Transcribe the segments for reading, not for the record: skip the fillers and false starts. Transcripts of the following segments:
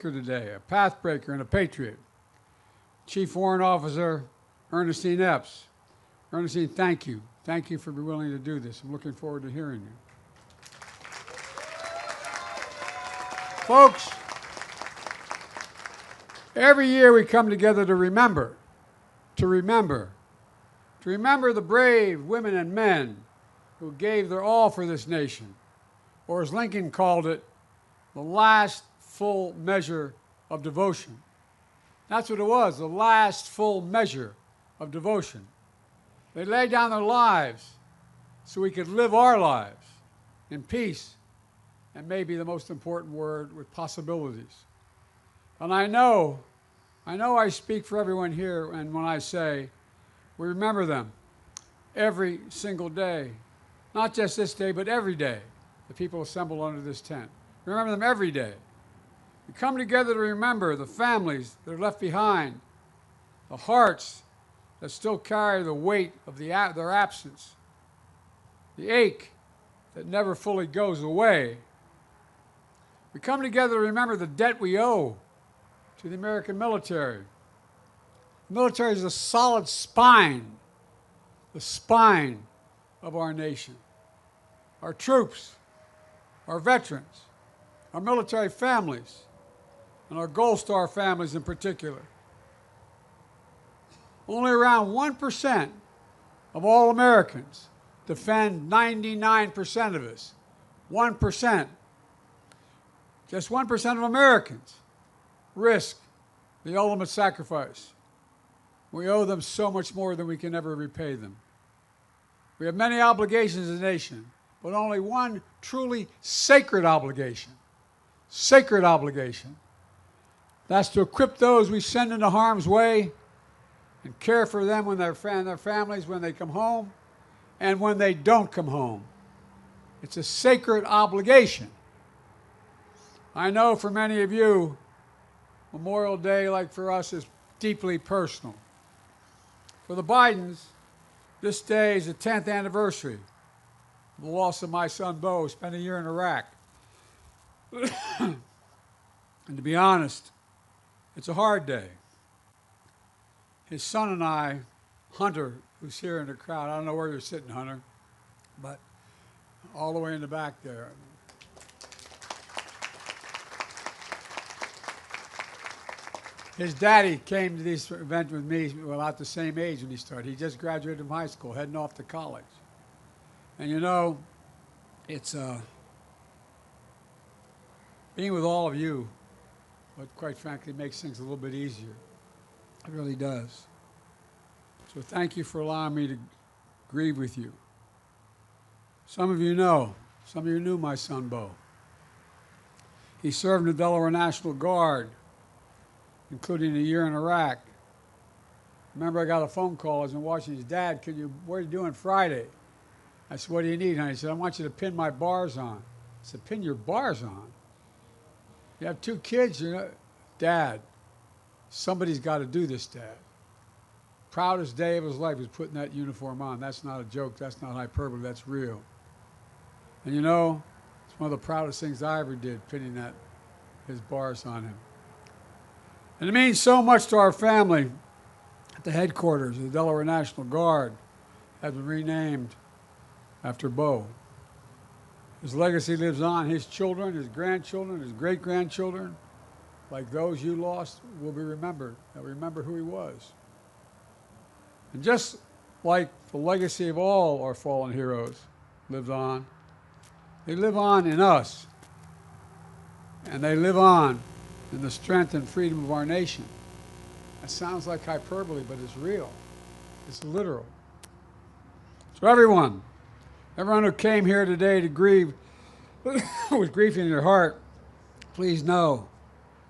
today, a pathbreaker and a patriot. Chief Warrant Officer Ernestine Epps. Ernestine, thank you. Thank you for being willing to do this. I'm looking forward to hearing you. Folks, every year we come together to remember the brave women and men who gave their all for this nation, or as Lincoln called it, the last full measure of devotion. That's what it was, the last full measure of devotion. They laid down their lives so we could live our lives in peace, and maybe the most important word, with possibilities. And I know I speak for everyone here, and when I say we remember them every single day, not just this day, but every day, the people assembled under this tent. We remember them every day. We come together to remember the families that are left behind, the hearts that still carry the weight of their absence, the ache that never fully goes away. We come together to remember the debt we owe to the American military. The military is the solid spine, the spine of our nation. Our troops, our veterans, our military families, and our Gold Star families in particular. Only around 1% of all Americans defend 99% of us. 1%. Just 1% of Americans risk the ultimate sacrifice. We owe them so much more than we can ever repay them. We have many obligations as a nation, but only one truly sacred obligation. Sacred obligation. That's to equip those we send into harm's way and care for them when their families when they come home and when they don't come home. It's a sacred obligation. I know for many of you, Memorial Day, like for us, is deeply personal. For the Bidens, this day is the 10th anniversary of the loss of my son, Bo, who spent a year in Iraq. And to be honest, it's a hard day. His son and I, Hunter, who's here in the crowd, I don't know where you're sitting, Hunter, but all the way in the back there. His daddy came to this event with me about the same age when he started. He just graduated from high school, heading off to college. And you know, it's being with all of you, but quite frankly, makes things a little bit easier. It really does. So thank you for allowing me to grieve with you. Some of you knew my son, Bo. He served in the Delaware National Guard, including a year in Iraq. Remember, I got a phone call. I was in Washington. Dad, what are you doing Friday? I said, what do you need? And he said, I want you to pin my bars on. I said, pin your bars on? You have 2 kids, you know. Dad, somebody's got to do this, Dad. Proudest day of his life was putting that uniform on. That's not a joke. That's not hyperbole. That's real. And you know, it's one of the proudest things I ever did, pinning his bars on him. And it means so much to our family at the headquarters of the Delaware National Guard has been renamed after Bo. His legacy lives on. His children, his grandchildren, his great-grandchildren, like those you lost, will be remembered. They'll remember who he was. And just like the legacy of all our fallen heroes lives on, they live on in us. And they live on in the strength and freedom of our nation. That sounds like hyperbole, but it's real. It's literal. So everyone who came here today to grieve with grief in your heart, please know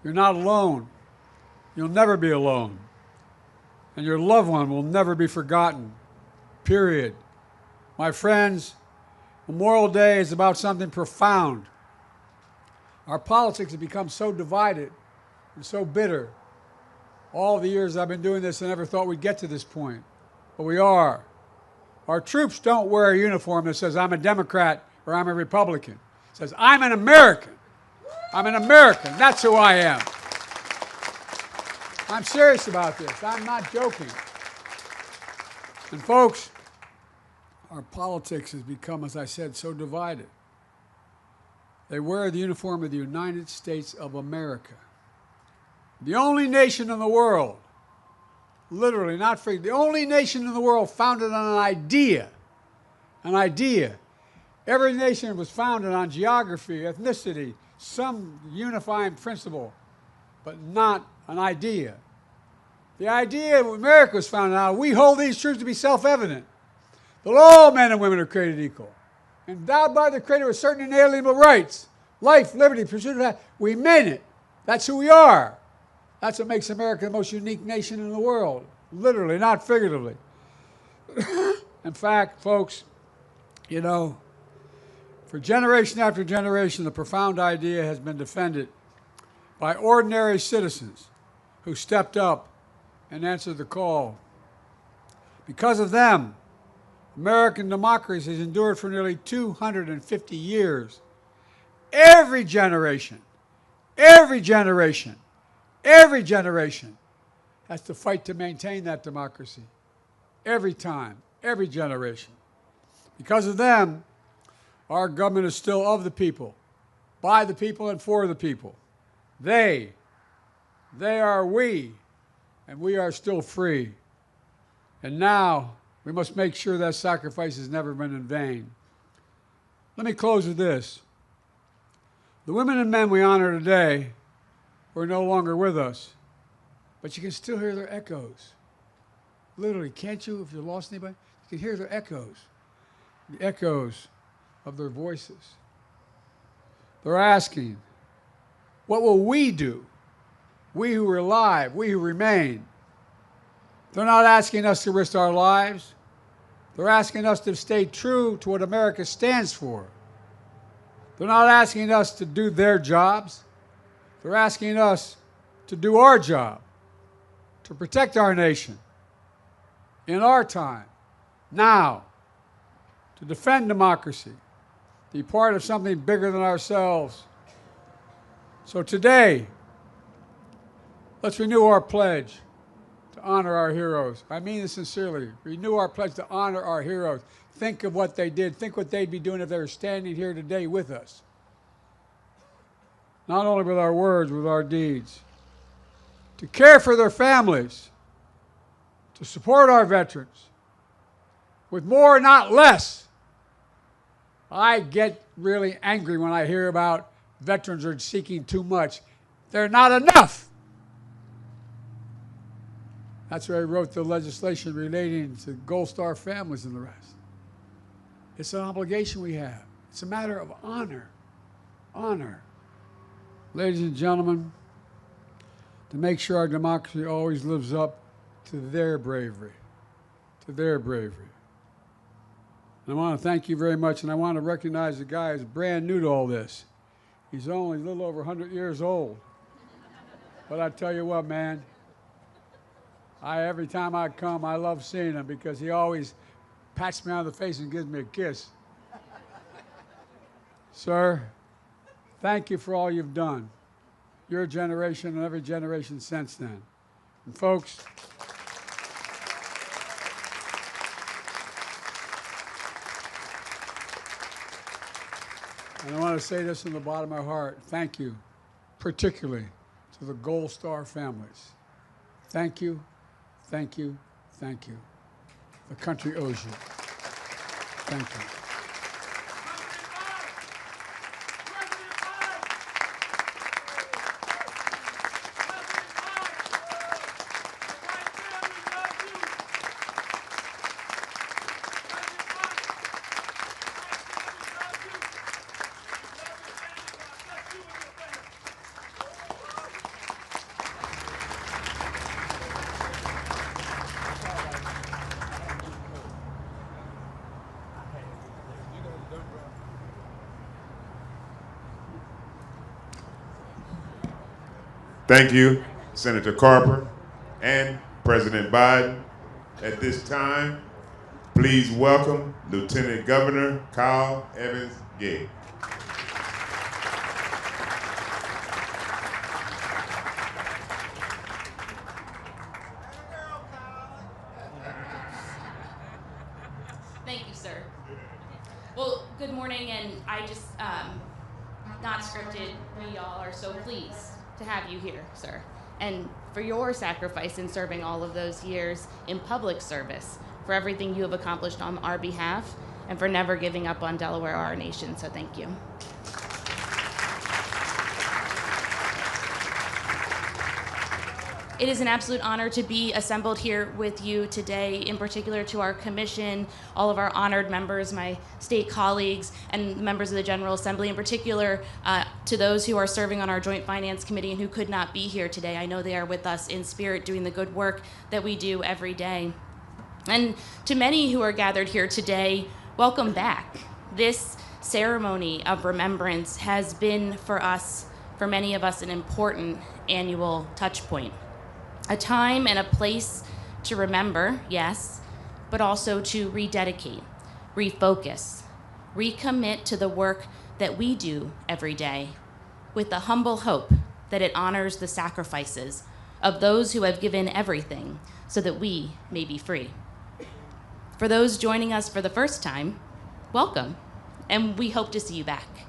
you're not alone. You'll never be alone. And your loved one will never be forgotten. Period. My friends, Memorial Day is about something profound. Our politics have become so divided and so bitter. All the years I've been doing this, I never thought we'd get to this point. But we are. Our troops don't wear a uniform that says, I'm a Democrat or I'm a Republican. It says, I'm an American. I'm an American. That's who I am. I'm serious about this. I'm not joking. And folks, our politics has become, as I said, so divided. They wear the uniform of the United States of America, the only nation in the world, literally, not free, the only nation in the world founded on an idea. An idea. Every nation was founded on geography, ethnicity, some unifying principle, but not an idea. The idea of America was founded on, we hold these truths to be self-evident, that all men and women are created equal, endowed by the Creator with certain inalienable rights, life, liberty, pursuit of happiness. We mean it. That's who we are. That's what makes America the most unique nation in the world, literally, not figuratively. In fact, folks, you know, for generation after generation, the profound idea has been defended by ordinary citizens who stepped up and answered the call. Because of them, American democracy has endured for nearly 250 years. Every generation has to fight to maintain that democracy. Every time, every generation. Because of them, our government is still of the people, by the people, and for the people. They are we, and we are still free. And now, we must make sure that sacrifice has never been in vain. Let me close with this. The women and men we honor today are no longer with us, but you can still hear their echoes. Literally, can't you, if you lost anybody? You can hear their echoes, the echoes of their voices. They're asking, what will we do? We who are alive, we who remain. They're not asking us to risk our lives. They're asking us to stay true to what America stands for. They're not asking us to do their jobs. They're asking us to do our job, to protect our nation in our time, now, to defend democracy, be part of something bigger than ourselves. So today, let's renew our pledge to honor our heroes. I mean this sincerely. Renew our pledge to honor our heroes. Think of what they did. Think what they'd be doing if they were standing here today with us. Not only with our words, with our deeds. To care for their families. To support our veterans. With more, not less. I get really angry when I hear about veterans are seeking too much. They're not enough. That's why I wrote the legislation relating to Gold Star families and the rest. It's an obligation we have. It's a matter of honor. Honor. Ladies and gentlemen, to make sure our democracy always lives up to their bravery. To their bravery. And I want to thank you very much, and I want to recognize the guy who's brand new to all this. He's only a little over 100 years old. But I tell you what, man, every time I come, I love seeing him because he always pats me on the face and gives me a kiss. Sir, thank you for all you've done. Your generation and every generation since then. And folks, and I want to say this from the bottom of my heart. Thank you, particularly to the Gold Star families. Thank you, thank you, thank you. The country owes you. Thank you. Thank you, Senator Carper and President Biden. At this time, please welcome Lieutenant Governor Kyle Evans Gay. morning, and I just, not scripted, we all are so pleased to have you here, sir. And for your sacrifice in serving all of those years in public service, for everything you have accomplished on our behalf, and for never giving up on Delaware, our nation, so thank you. It is an absolute honor to be assembled here with you today, in particular to our commission, all of our honored members, my state colleagues, and members of the General Assembly, in particular to those who are serving on our Joint Finance Committee and who could not be here today. I know they are with us in spirit doing the good work that we do every day. And to many who are gathered here today, welcome back. This ceremony of remembrance has been for us, for many of us, an important annual touch point. A time and a place to remember, yes, but also to rededicate, refocus, recommit to the work that we do every day, with the humble hope that it honors the sacrifices of those who have given everything so that we may be free. For those joining us for the first time, welcome, and we hope to see you back.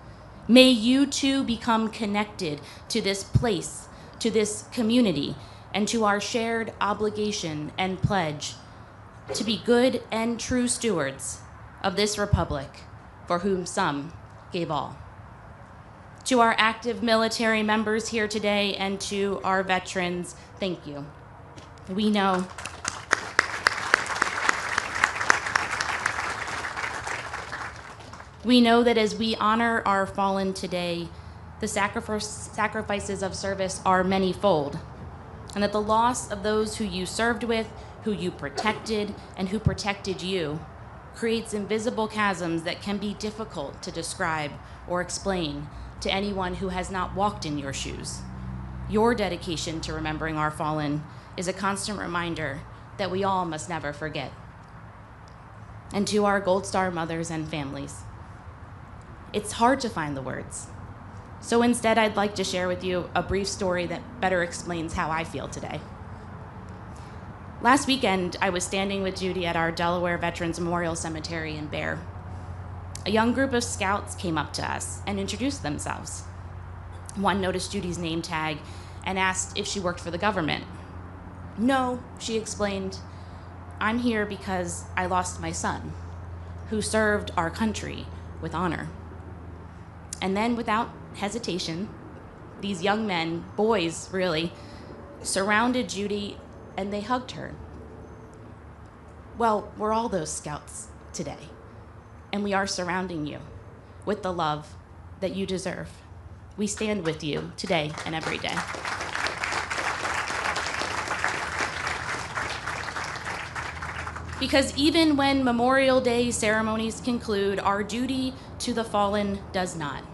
May you too become connected to this place, to this community, and to our shared obligation and pledge to be good and true stewards of this republic for whom some gave all. To our active military members here today and to our veterans, thank you. We know that as we honor our fallen today, the sacrifices of service are manyfold, and that the loss of those who you served with, who you protected, and who protected you creates invisible chasms that can be difficult to describe or explain to anyone who has not walked in your shoes. Your dedication to remembering our fallen is a constant reminder that we all must never forget. And to our Gold Star mothers and families, it's hard to find the words. So instead, I'd like to share with you a brief story that better explains how I feel today. Last weekend, I was standing with Judy at our Delaware Veterans Memorial Cemetery in Bear. A young group of scouts came up to us and introduced themselves. One noticed Judy's name tag and asked if she worked for the government. No, she explained, I'm here because I lost my son, who served our country with honor. And then, without hesitation, these young men, boys really, surrounded Judy and they hugged her. Well, we're all those scouts today, and we are surrounding you with the love that you deserve. We stand with you today and every day. Because even when Memorial Day ceremonies conclude, our duty to the fallen does not.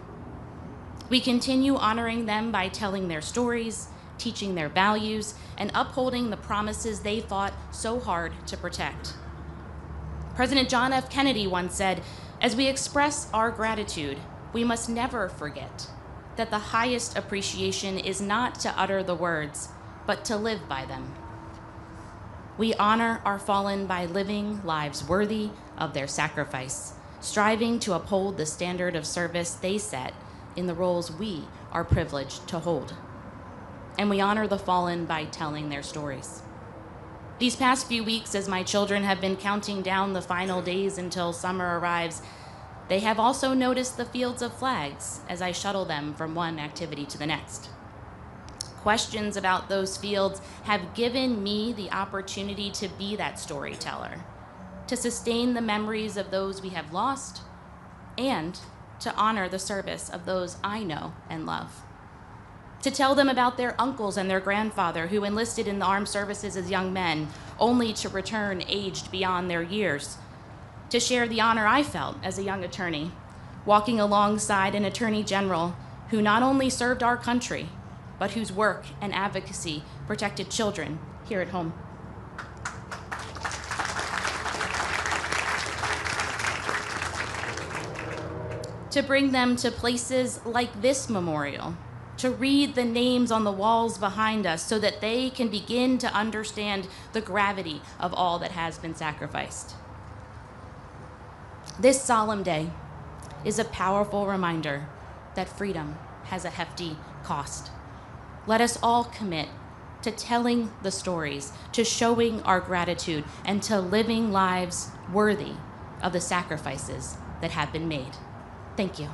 We continue honoring them by telling their stories, teaching their values, and upholding the promises they fought so hard to protect. President John F. Kennedy once said, as we express our gratitude, we must never forget that the highest appreciation is not to utter the words, but to live by them. We honor our fallen by living lives worthy of their sacrifice, striving to uphold the standard of service they set in the roles we are privileged to hold. And we honor the fallen by telling their stories. These past few weeks, as my children have been counting down the final days until summer arrives, they have also noticed the fields of flags as I shuttle them from one activity to the next. Questions about those fields have given me the opportunity to be that storyteller, to sustain the memories of those we have lost, and to honor the service of those I know and love. To tell them about their uncles and their grandfather who enlisted in the armed services as young men, only to return aged beyond their years. To share the honor I felt as a young attorney, walking alongside an attorney general who not only served our country, but whose work and advocacy protected children here at home. To bring them to places like this memorial, to read the names on the walls behind us so that they can begin to understand the gravity of all that has been sacrificed. This solemn day, is a powerful reminder that freedom has a hefty cost. Let us all commit to telling the stories, to showing our gratitude, and to living lives worthy of the sacrifices that have been made. Thank you.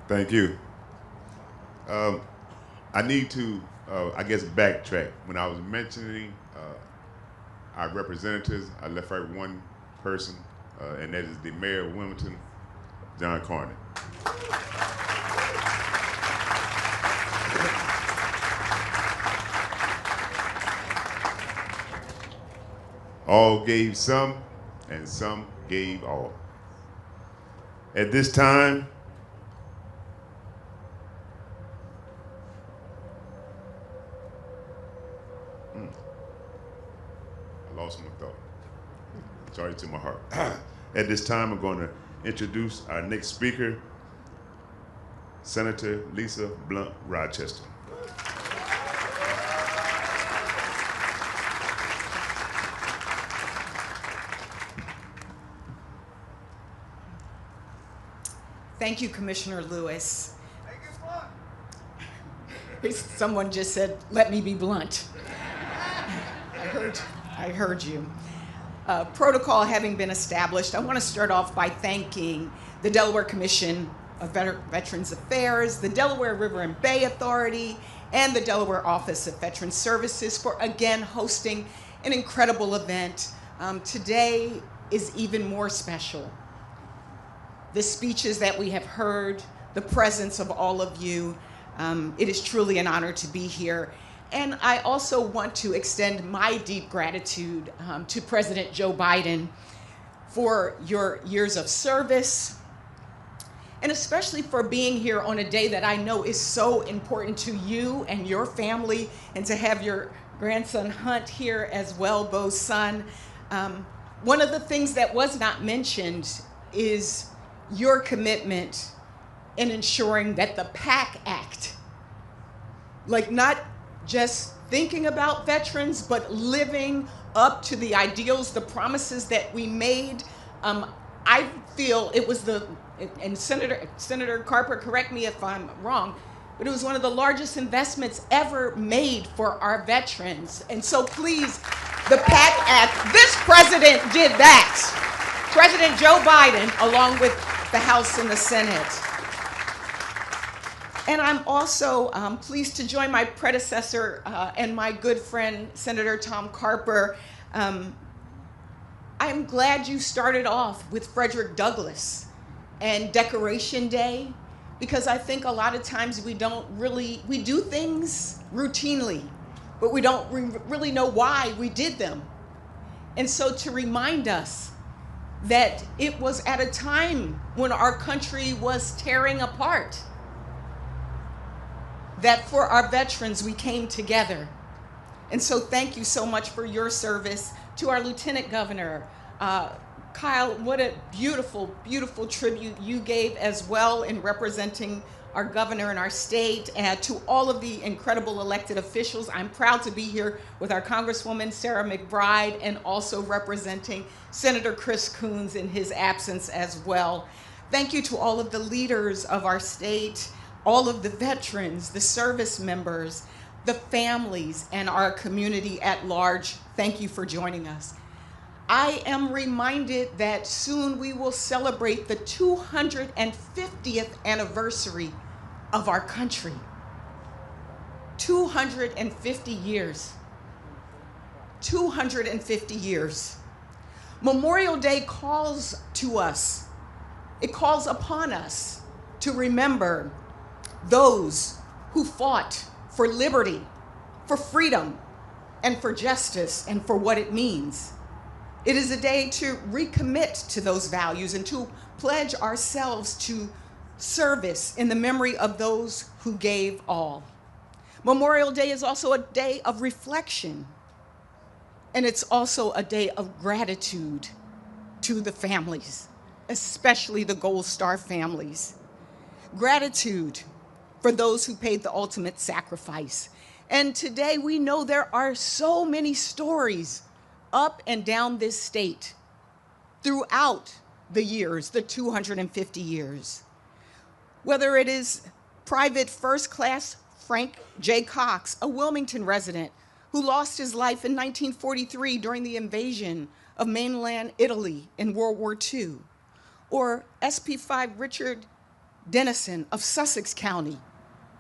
Thank you. I need to, I guess, backtrack. When I was mentioning our representatives, I left out one person, and that is the mayor of Wilmington, John Carney. All gave some, and some gave all. At this time, I lost my thought. Sorry to my heart. At this time, I'm going to introduce our next speaker, Senator Lisa Blunt Rochester. Thank you, Commissioner Lewis. Someone just said, "Let me be blunt." I heard you. Protocol having been established, I want to start off by thanking the Delaware Commission of Veterans Affairs, the Delaware River and Bay Authority, and the Delaware Office of Veterans Services for again hosting an incredible event. Today is even more special. The speeches that we have heard, the presence of all of you, it is truly an honor to be here. And I also want to extend my deep gratitude to President Joe Biden for your years of service, and especially for being here on a day that I know is so important to you and your family, and to have your grandson Hunt here as well, Bo's son. One of the things that was not mentioned is your commitment in ensuring that the PACT Act, like not just thinking about veterans, but living up to the ideals, the promises that we made. I feel it was and Senator Carper, correct me if I'm wrong, but it was one of the largest investments ever made for our veterans. And so please, the PACT Act, this president did that. President Joe Biden, along with the House and the Senate. And I'm also pleased to join my predecessor and my good friend, Senator Tom Carper. I'm glad you started off with Frederick Douglass and Decoration Day, because I think a lot of times we do things routinely, but we don't really know why we did them. And so to remind us that it was at a time when our country was tearing apart, that for our veterans we came together. And so thank you so much for your service. To our Lieutenant Governor, Kyle, what a beautiful, beautiful tribute you gave as well in representing our governor in our state. And to all of the incredible elected officials, I'm proud to be here with our Congresswoman Sarah McBride, and also representing Senator Chris Coons in his absence as well. Thank you to all of the leaders of our state, all of the veterans, the service members, the families, and our community at large. Thank you for joining us. I am reminded that soon we will celebrate the 250th anniversary of our country. 250 years. 250 years. Memorial Day calls to us. It calls upon us to remember those who fought for liberty, for freedom, and for justice, and for what it means. It is a day to recommit to those values and to pledge ourselves to service in the memory of those who gave all. Memorial Day is also a day of reflection, and it's also a day of gratitude to the families, especially the Gold Star families. Gratitude for those who paid the ultimate sacrifice. And today we know there are so many stories up and down this state throughout the years, the 250 years. Whether it is Private First Class Frank J. Cox, a Wilmington resident who lost his life in 1943 during the invasion of mainland Italy in World War II, or SP5 Richard Dennison of Sussex County,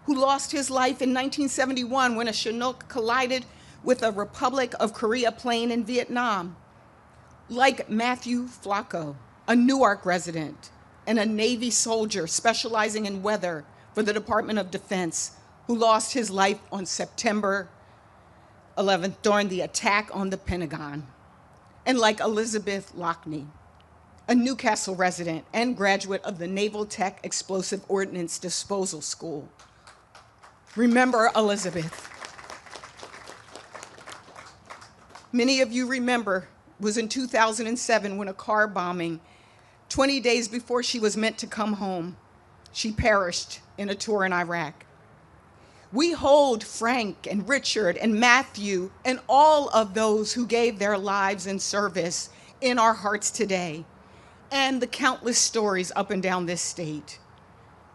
who lost his life in 1971 when a Chinook collided with a Republic of Korea plane in Vietnam, like Matthew Flacco, a Newark resident and a Navy soldier specializing in weather for the Department of Defense, who lost his life on September 11th during the attack on the Pentagon, and like Elizabeth Lockney, a Newcastle resident and graduate of the Naval Tech Explosive Ordnance Disposal School. Remember Elizabeth. Many of you remember it was in 2007 when a car bombing, 20 days before she was meant to come home, she perished in a tour in Iraq. We hold Frank and Richard and Matthew and all of those who gave their lives in service in our hearts today, and the countless stories up and down this state.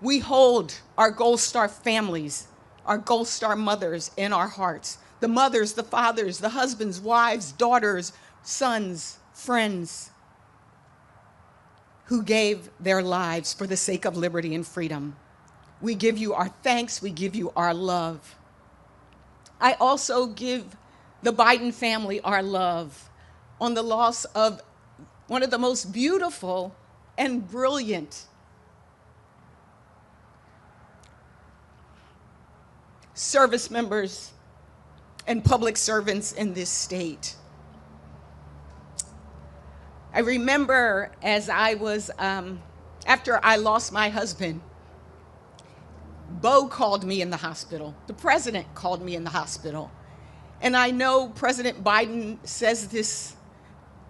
We hold our Gold Star families, our Gold Star mothers in our hearts, the mothers, the fathers, the husbands, wives, daughters, sons, friends, who gave their lives for the sake of liberty and freedom. We give you our thanks, we give you our love. I also give the Biden family our love on the loss of one of the most beautiful and brilliant service members and public servants in this state. I remember as I was, after I lost my husband, Bo called me in the hospital. The president called me in the hospital. And I know President Biden says this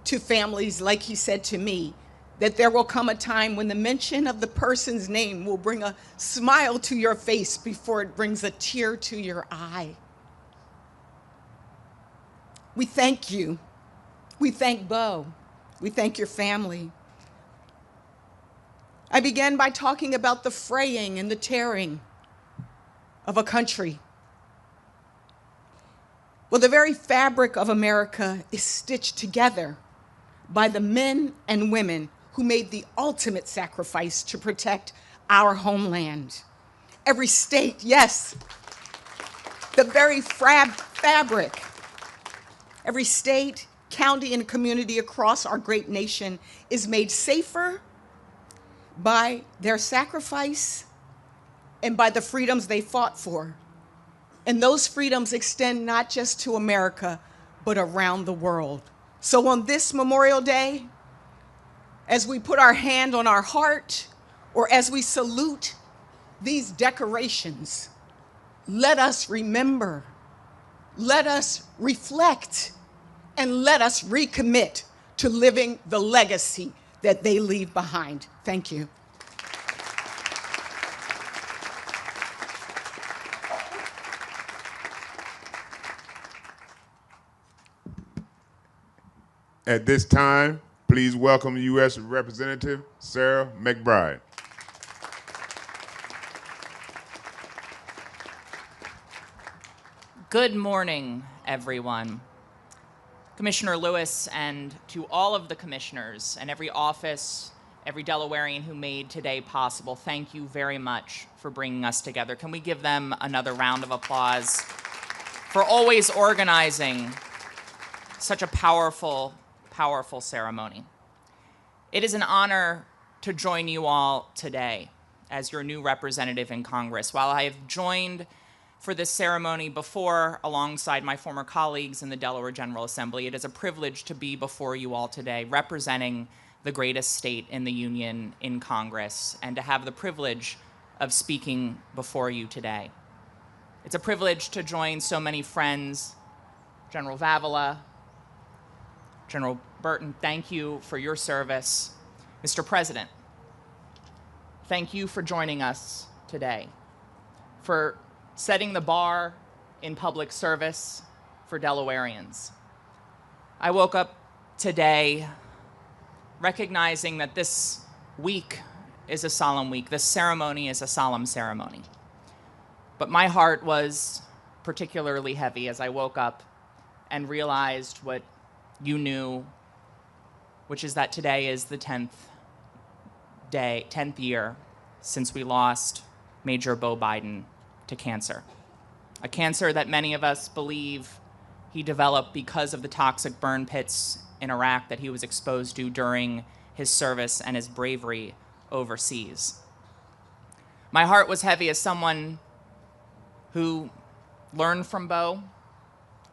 to families like he said to me, that there will come a time when the mention of the person's name will bring a smile to your face before it brings a tear to your eye. We thank you. We thank Bo. We thank your family. I began by talking about the fraying and the tearing of a country. Well, the very fabric of America is stitched together by the men and women who made the ultimate sacrifice to protect our homeland. Every state, yes, the very fabric. Every state, county, and community across our great nation is made safer by their sacrifice and by the freedoms they fought for. And those freedoms extend not just to America, but around the world. So on this Memorial Day, as we put our hand on our heart, or as we salute these decorations, let us remember, let us reflect, and let us recommit to living the legacy that they leave behind. Thank you. At this time, please welcome U.S. Representative Sarah McBride. Good morning, everyone. Commissioner Lewis, and to all of the commissioners and every office, every Delawarean who made today possible, thank you very much for bringing us together. Can we give them another round of applause for always organizing such a powerful ceremony. It is an honor to join you all today as your new representative in Congress. While I have joined for this ceremony before alongside my former colleagues in the Delaware General Assembly, it is a privilege to be before you all today representing the greatest state in the Union in Congress and to have the privilege of speaking before you today. It's a privilege to join so many friends. General Vavala, General Burton, thank you for your service. Mr. President, thank you for joining us today. for setting the bar in public service for Delawareans. I woke up today recognizing that this week is a solemn week. This ceremony is a solemn ceremony. But my heart was particularly heavy as I woke up and realized what you knew, which is that today is the 10th year since we lost Major Beau Biden to cancer. A cancer that many of us believe he developed because of the toxic burn pits in Iraq that he was exposed to during his service and his bravery overseas. My heart was heavy as someone who learned from Beau,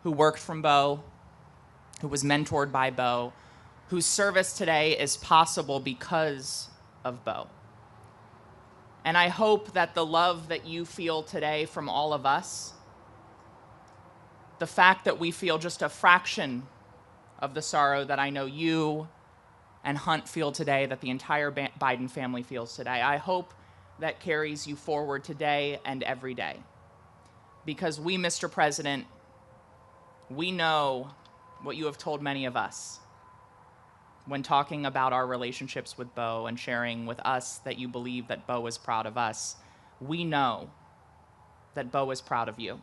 who worked from Beau, who was mentored by Beau, whose service today is possible because of Beau. And I hope that the love that you feel today from all of us, the fact that we feel just a fraction of the sorrow that I know you and Hunt feel today, that the entire Biden family feels today, I hope that carries you forward today and every day. Because we, Mr. President, we know what you have told many of us when talking about our relationships with Beau and sharing with us that you believe that Beau is proud of us. We know that Beau is proud of you.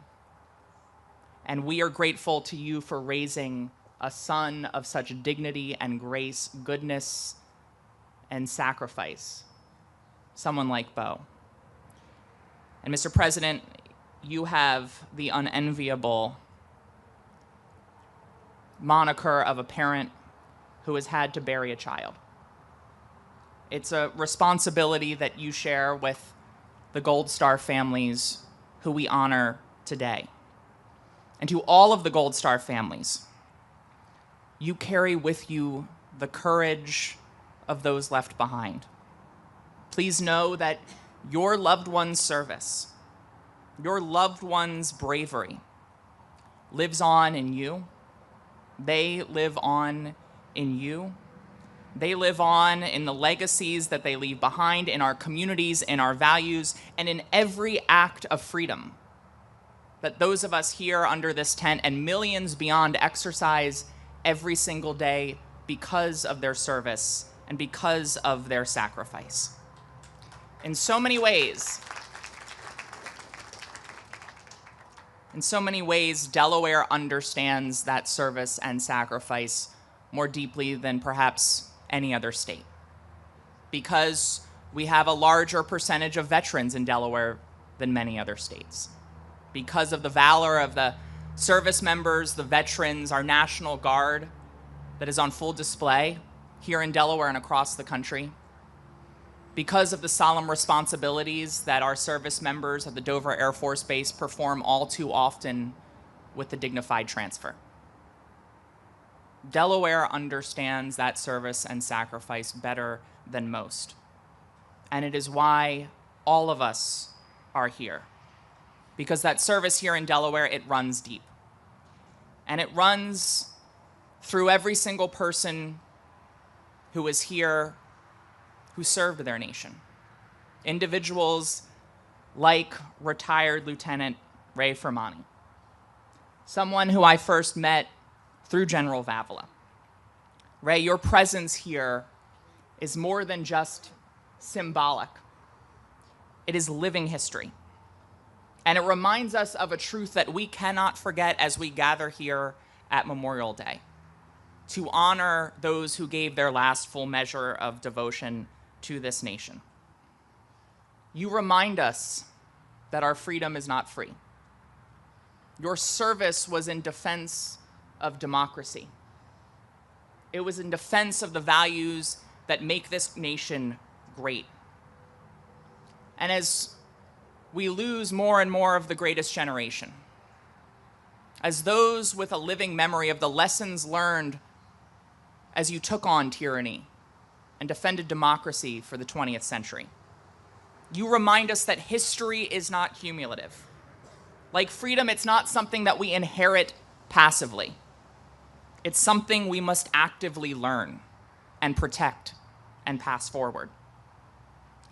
And we are grateful to you for raising a son of such dignity and grace, goodness, and sacrifice, someone like Beau. And Mr. President, you have the unenviable moniker of a parent who has had to bury a child. It's a responsibility that you share with the Gold Star families who we honor today. And to all of the Gold Star families, you carry with you the courage of those left behind. Please know that your loved one's service, your loved one's bravery lives on in you. They live on in you. They live on in the legacies that they leave behind in our communities, in our values, and in every act of freedom that those of us here under this tent and millions beyond exercise every single day because of their service and because of their sacrifice. In so many ways, Delaware understands that service and sacrifice more deeply than perhaps any other state, because we have a larger percentage of veterans in Delaware than many other states. Because of the valor of the service members, the veterans, our National Guard that is on full display here in Delaware and across the country. Because of the solemn responsibilities that our service members at the Dover Air Force Base perform all too often with the dignified transfer. Delaware understands that service and sacrifice better than most. And it is why all of us are here. Because that service here in Delaware, it runs deep. And it runs through every single person who is here who served their nation. Individuals like retired Lieutenant Ray Fermani, someone who I first met through General Vavala. Ray, your presence here is more than just symbolic. It is living history. And it reminds us of a truth that we cannot forget as we gather here at Memorial Day, to honor those who gave their last full measure of devotion to this nation. You remind us that our freedom is not free. Your service was in defense of democracy. It was in defense of the values that make this nation great. And as we lose more and more of the greatest generation, as those with a living memory of the lessons learned as you took on tyranny and defended democracy for the 20th century, you remind us that history is not cumulative. Like freedom, it's not something that we inherit passively. It's something we must actively learn and protect and pass forward.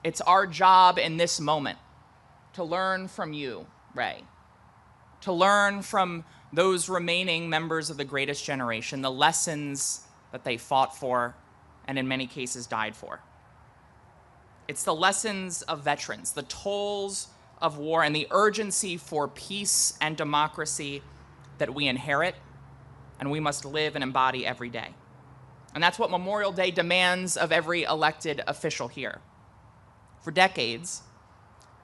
It's our job in this moment to learn from you, Ray, to learn from those remaining members of the greatest generation, the lessons that they fought for and in many cases died for. It's the lessons of veterans, the tolls of war, and the urgency for peace and democracy that we inherit and we must live and embody every day. And that's what Memorial Day demands of every elected official here. For decades,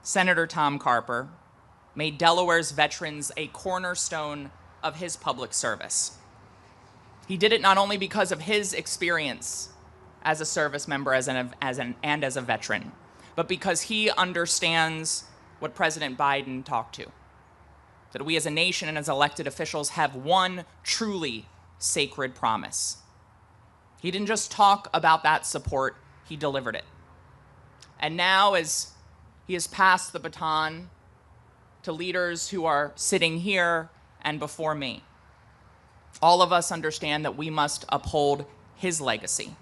Senator Tom Carper made Delaware's veterans a cornerstone of his public service. He did it not only because of his experience as a service member and as a veteran, but because he understands what President Biden talked to, that we as a nation and as elected officials have one truly sacred promise. He didn't just talk about that support, he delivered it. And now, as he has passed the baton to leaders who are sitting here and before me, all of us understand that we must uphold his legacy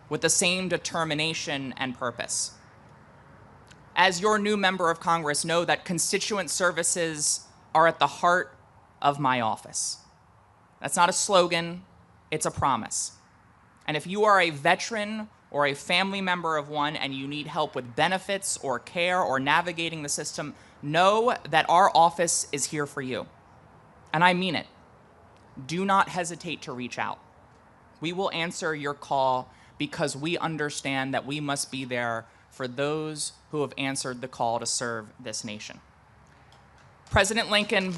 with the same determination and purpose. As your new member of Congress, know that constituent services are at the heart of my office. That's not a slogan, it's a promise. And if you are a veteran or a family member of one and you need help with benefits or care or navigating the system, know that our office is here for you. And I mean it. Do not hesitate to reach out. We will answer your call because we understand that we must be there for those who have answered the call to serve this nation. President Lincoln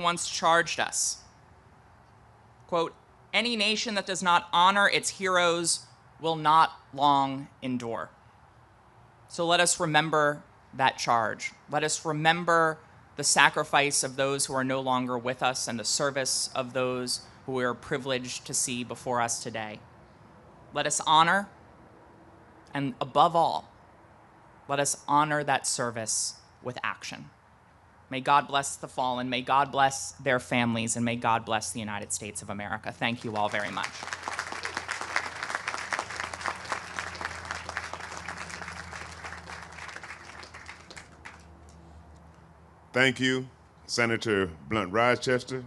once charged us, quote, "Any nation that does not honor its heroes will not long endure." So let us remember that charge. Let us remember the sacrifice of those who are no longer with us and the service of those who we are privileged to see before us today. Let us honor, and above all, let us honor that service with action. May God bless the fallen, may God bless their families, and may God bless the United States of America. Thank you all very much. Thank you, Senator Blunt Rochester,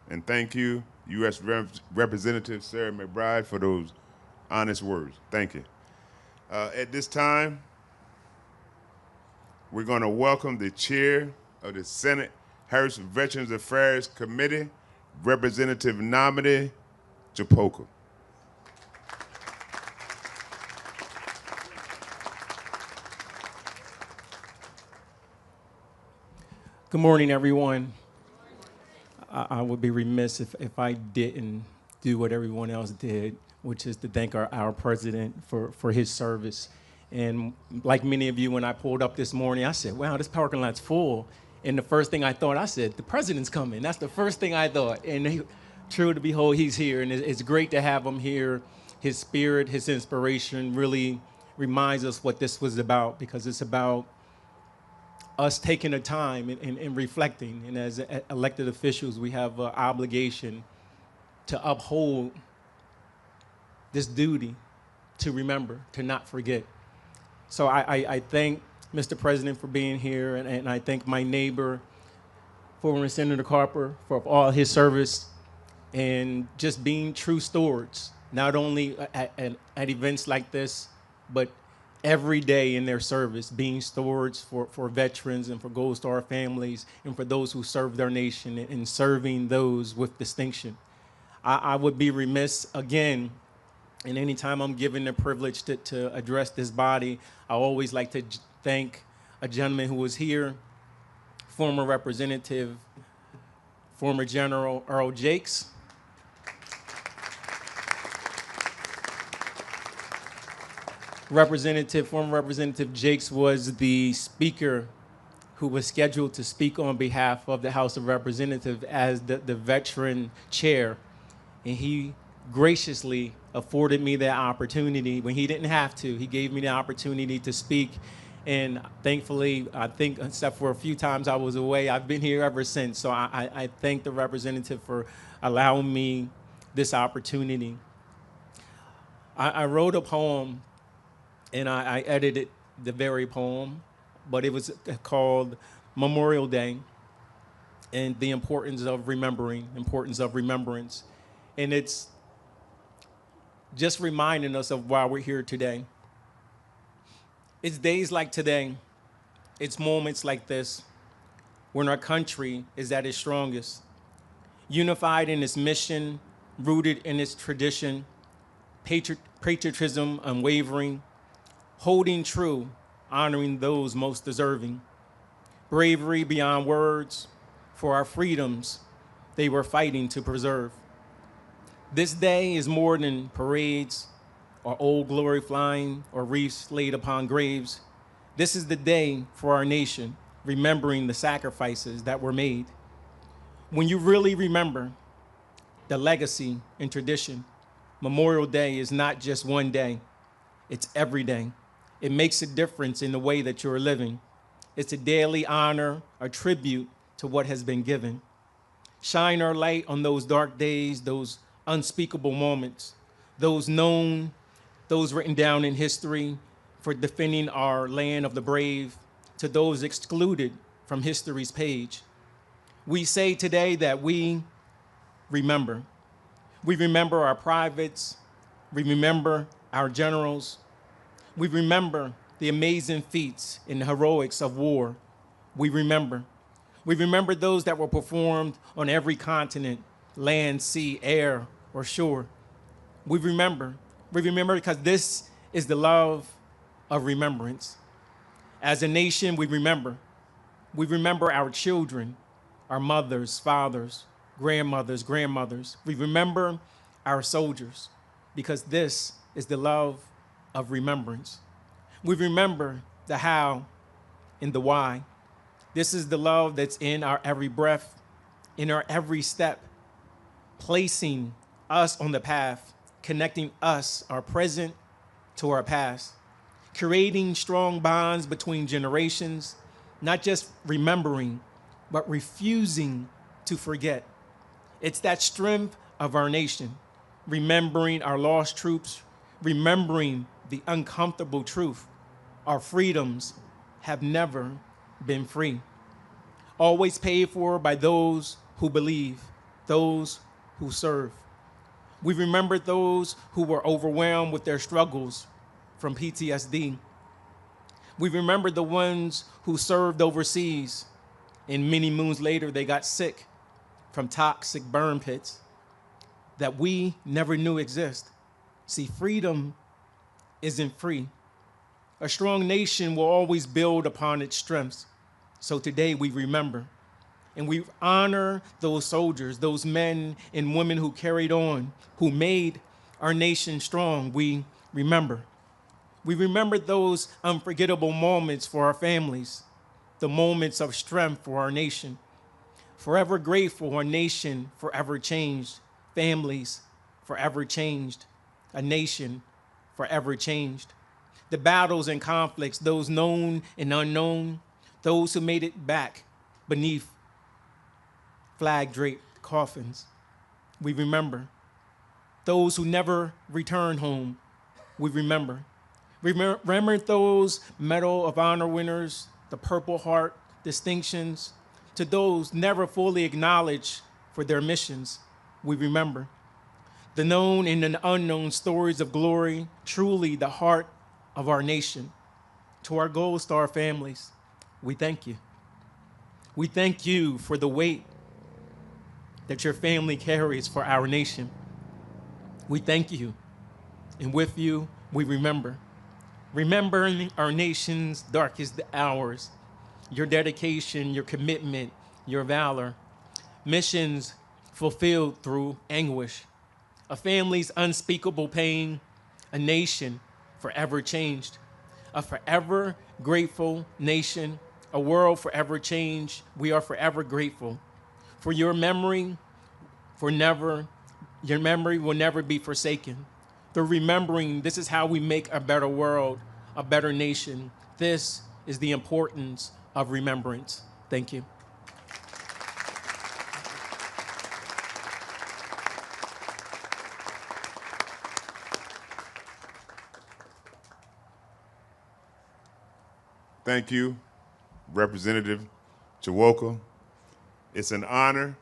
and thank you, U.S. Representative Sarah McBride, for those honest words. Thank you. At this time, we're going to welcome the chair of the Senate House Veterans Affairs Committee, Representative nominee Chapoka. Good morning, everyone. I would be remiss if I didn't do what everyone else did, which is to thank our president for his service. And like many of you, when I pulled up this morning, I said, wow, this parking lot's full. And the first thing I thought, I said, the president's coming. That's the first thing I thought. And true to behold, he's here. And it's great to have him here. His spirit, his inspiration really reminds us what this was about, because it's about us taking the time and reflecting. And as elected officials, we have an obligation to uphold this duty to remember, to not forget. So I thank Mr. President for being here, and I thank my neighbor, former Senator Carper, for all his service and just being true stewards, not only at events like this, but every day in their service, being stewards for veterans and for Gold Star families and for those who serve their nation and serving those with distinction. I would be remiss again, and anytime I'm given the privilege to address this body, I always like to thank a gentleman who was here, former Representative, former General Earl Jakes. Former Representative Jakes was the speaker who was scheduled to speak on behalf of the House of Representatives as the veteran chair. And he graciously afforded me that opportunity when he didn't have to. He gave me the opportunity to speak. And thankfully, I think, except for a few times I was away, I've been here ever since. So I thank the representative for allowing me this opportunity. I wrote a poem and I edited the very poem, but it was called Memorial Day and the importance of remembering, importance of remembrance. And it's just reminding us of why we're here today. It's days like today, it's moments like this when our country is at its strongest, unified in its mission, rooted in its tradition, patriotism unwavering, holding true, honoring those most deserving, bravery beyond words for our freedoms they were fighting to preserve. This day is more than parades or old glory flying or wreaths laid upon graves. This is the day for our nation, remembering the sacrifices that were made. When you really remember the legacy and tradition, Memorial Day is not just one day, it's every day. It makes a difference in the way that you're living. It's a daily honor, a tribute to what has been given. Shine our light on those dark days, those unspeakable moments, those known, those written down in history for defending our land of the brave, to those excluded from history's page. We say today that we remember. We remember our privates, we remember our generals, we remember the amazing feats and heroics of war. We remember. We remember those that were performed on every continent, land, sea, air, or shore. We remember. We remember because this is the love of remembrance. As a nation, we remember. We remember our children, our mothers, fathers, grandmothers. We remember our soldiers because this is the love of remembrance. We remember the how and the why. This is the love that's in our every breath, in our every step, placing us on the path, connecting us, our present, to our past, creating strong bonds between generations, not just remembering, but refusing to forget. It's that strength of our nation, remembering our lost troops, remembering the uncomfortable truth. Our freedoms have never been free. Always paid for by those who believe, those who serve. We remember those who were overwhelmed with their struggles from PTSD. We remember the ones who served overseas, and many moons later they got sick from toxic burn pits that we never knew exist. See, freedom isn't free. A strong nation will always build upon its strengths. So today we remember and we honor those soldiers, those men and women who carried on, who made our nation strong. We remember. We remember those unforgettable moments for our families, the moments of strength for our nation. Forever grateful, our nation forever changed. Families forever changed. A nation forever changed. The battles and conflicts, those known and unknown, those who made it back beneath flag-draped coffins. We remember. Those who never returned home, we remember. Remember those Medal of Honor winners, the Purple Heart distinctions, to those never fully acknowledged for their missions, we remember. The known and the unknown stories of glory, truly the heart of our nation. To our Gold Star families, we thank you. We thank you for the weight that your family carries for our nation. We thank you, and with you, we remember. Remembering our nation's darkest hours, your dedication, your commitment, your valor, missions fulfilled through anguish, a family's unspeakable pain, a nation forever changed, a forever grateful nation, a world forever changed. We are forever grateful for your memory, your memory will never be forsaken. Through remembering, this is how we make a better world, a better nation. This is the importance of remembrance. Thank you. thank you, Representative Chiwoka. It's an honor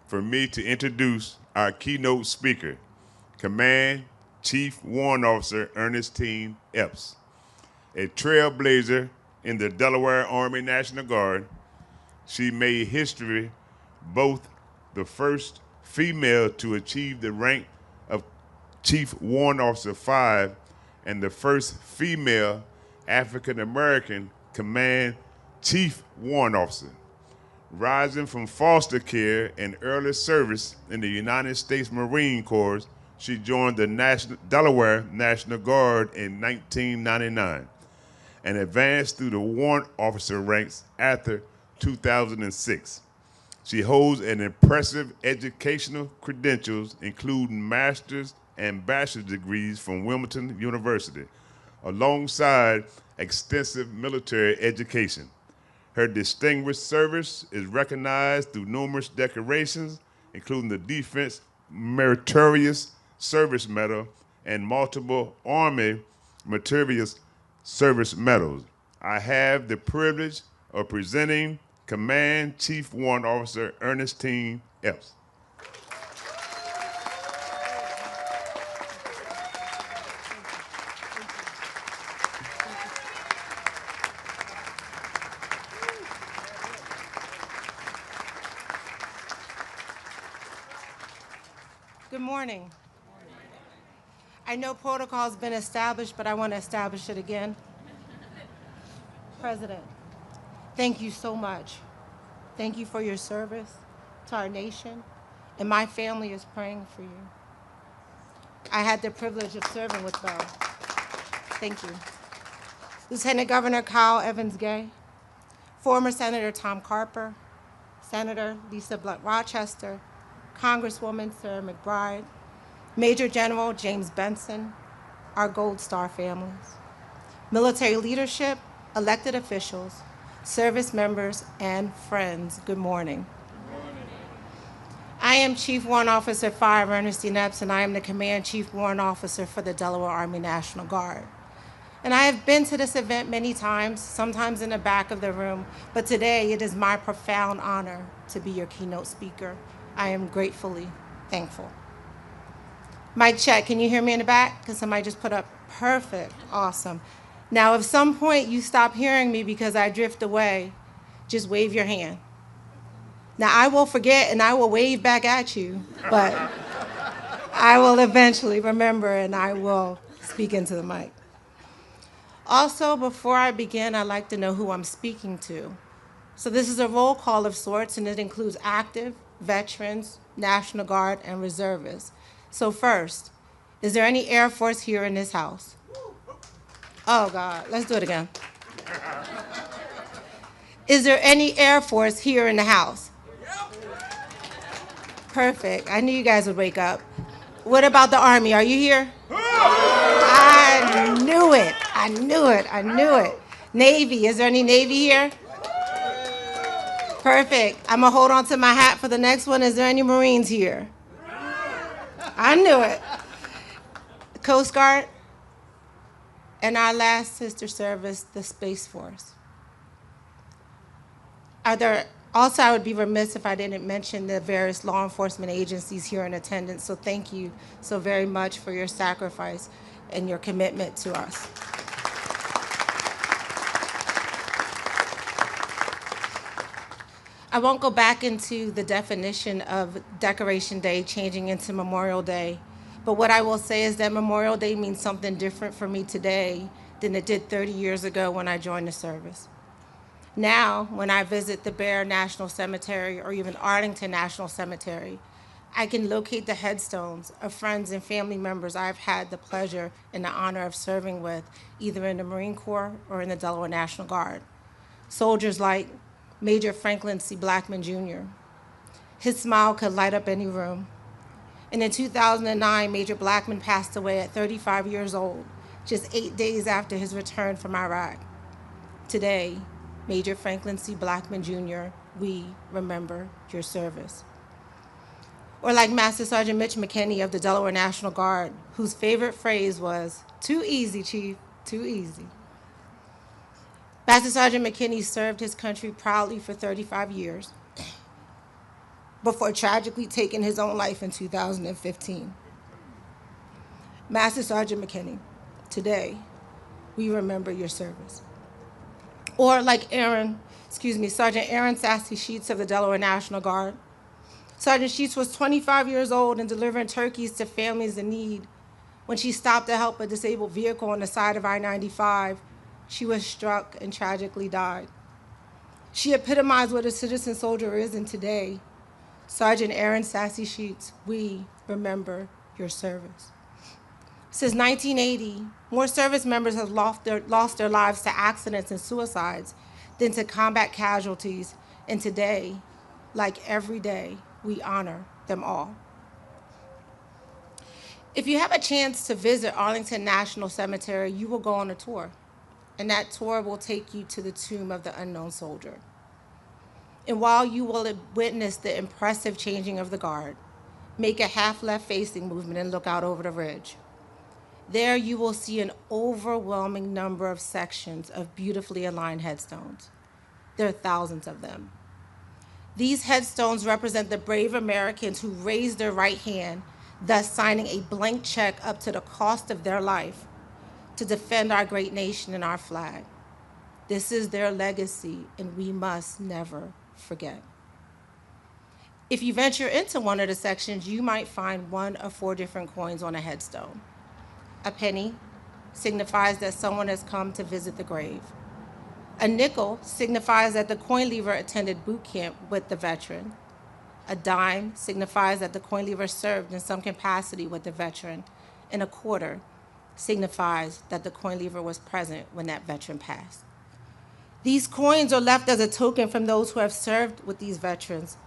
for me to introduce our keynote speaker, Command Chief Warrant Officer Ernestine Epps, a trailblazer in the Delaware Army National Guard. She made history, both the first female to achieve the rank of Chief Warrant Officer 5 and the first female African American Command Chief Warrant Officer. Rising from foster care and early service in the United States Marine Corps, she joined the Delaware National Guard in 1999 and advanced through the warrant officer ranks after 2006. She holds an impressive educational credentials, including master's and bachelor's degrees from Wilmington University, alongside extensive military education. Her distinguished service is recognized through numerous decorations, including the Defense Meritorious Service Medal and multiple Army Meritorious Service Medals. I have the privilege of presenting Command Chief Warrant Officer Ernestine Epps. Good morning. I know protocol's been established, but I want to establish it again. President, thank you so much. Thank you for your service to our nation, and my family is praying for you. I had the privilege of serving with them. Thank you. Lieutenant Governor Kyle Evans-Gay, former Senator Tom Carper, Senator Lisa Blunt Rochester, Congresswoman Sarah McBride, Major General James Benson, our Gold Star families, military leadership, elected officials, service members, and friends, good morning. Good morning. I am Chief Warrant Officer 5 Ernestine Epps, and I am the Command Chief Warrant Officer for the Delaware Army National Guard. And I have been to this event many times, sometimes in the back of the room, but today it is my profound honor to be your keynote speaker. I am gratefully thankful. Mic check, can you hear me in the back? Because somebody just put up, perfect, awesome. Now, if some point you stop hearing me because I drift away, just wave your hand. Now, I will forget and I will wave back at you, but I will eventually remember and I will speak into the mic. Also, before I begin, I'd like to know who I'm speaking to. So this is a roll call of sorts, and it includes active, veterans, National Guard, and reservists. So first, is there any Air Force here in this house? Oh God, let's do it again. Is there any Air Force here in the house? Perfect, I knew you guys would wake up. What about the Army, are you here? I knew it, I knew it, I knew it. Navy, is there any Navy here? Perfect. I'm going to hold on to my hat for the next one. Is there any Marines here? I knew it. Coast Guard. And our last sister service, the Space Force. Also, I would be remiss if I didn't mention the various law enforcement agencies here in attendance. So thank you so very much for your sacrifice and your commitment to us. I won't go back into the definition of Decoration Day changing into Memorial Day, but what I will say is that Memorial Day means something different for me today than it did 30 years ago when I joined the service. Now, when I visit the Bear National Cemetery or even Arlington National Cemetery, I can locate the headstones of friends and family members I've had the pleasure and the honor of serving with, either in the Marine Corps or in the Delaware National Guard. Soldiers like Major Franklin C. Blackman, Jr. His smile could light up any room. And in 2009, Major Blackman passed away at 35 years old, just 8 days after his return from Iraq. Today, Major Franklin C. Blackman, Jr., we remember your service. Or like Master Sergeant Mitch McKinney of the Delaware National Guard, whose favorite phrase was, "Too easy, Chief, too easy." Master Sergeant McKinney served his country proudly for 35 years before tragically taking his own life in 2015. Master Sergeant McKinney, today, we remember your service. Or like Sergeant Aaron Sassy Sheets of the Delaware National Guard. Sergeant Sheets was 25 years old and delivering turkeys to families in need. When she stopped to help a disabled vehicle on the side of I-95, she was struck and tragically died. She epitomized what a citizen soldier is, and today, Sergeant Aaron Sassy Sheets, we remember your service. Since 1980, more service members have lost their lives to accidents and suicides than to combat casualties, and today, like every day, we honor them all. If you have a chance to visit Arlington National Cemetery, you will go on a tour, and that tour will take you to the tomb of the unknown soldier. And while you will witness the impressive changing of the guard, make a half left facing movement and look out over the ridge. There you will see an overwhelming number of sections of beautifully aligned headstones. There are thousands of them. These headstones represent the brave Americans who raised their right hand, thus signing a blank check up to the cost of their life to defend our great nation and our flag. This is their legacy, and we must never forget. If you venture into one of the sections, you might find one of 4 different coins on a headstone. A penny signifies that someone has come to visit the grave. A nickel signifies that the coin leaver attended boot camp with the veteran. A dime signifies that the coin leaver served in some capacity with the veteran. And a quarter signifies that the coin leaver was present when that veteran passed. These coins are left as a token from those who have served with these veterans,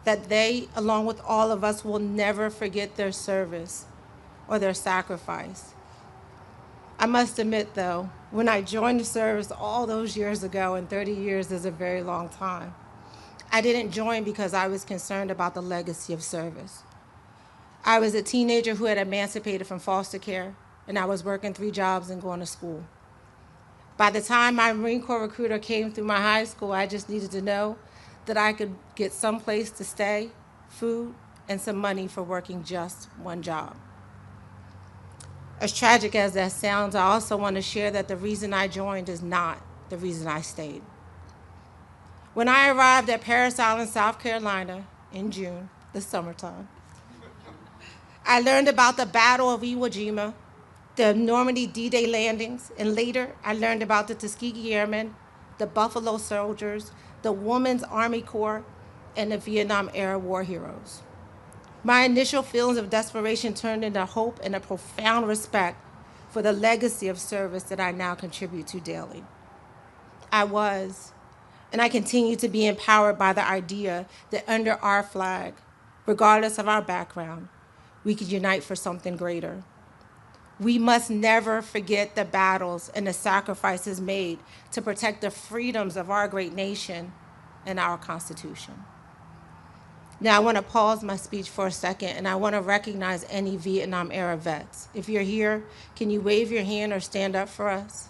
that they, along with all of us, will never forget their service or their sacrifice. I must admit, though, when I joined the service all those years ago, and 30 years is a very long time, I didn't join because I was concerned about the legacy of service. I was a teenager who had emancipated from foster care, and I was working 3 jobs and going to school. By the time my Marine Corps recruiter came through my high school, I just needed to know that I could get some place to stay, food, and some money for working just one job. As tragic as that sounds, I also want to share that the reason I joined is not the reason I stayed. When I arrived at Parris Island, South Carolina in June, the summertime, I learned about the Battle of Iwo Jima, the Normandy D-Day landings, and later I learned about the Tuskegee Airmen, the Buffalo Soldiers, the Women's Army Corps, and the Vietnam-era war heroes. My initial feelings of desperation turned into hope and a profound respect for the legacy of service that I now contribute to daily. I was, and I continue to be empowered by the idea that under our flag, regardless of our background, we could unite for something greater. We must never forget the battles and the sacrifices made to protect the freedoms of our great nation and our Constitution. Now, I want to pause my speech for a second, and I want to recognize any Vietnam-era vets. If you're here, can you wave your hand or stand up for us?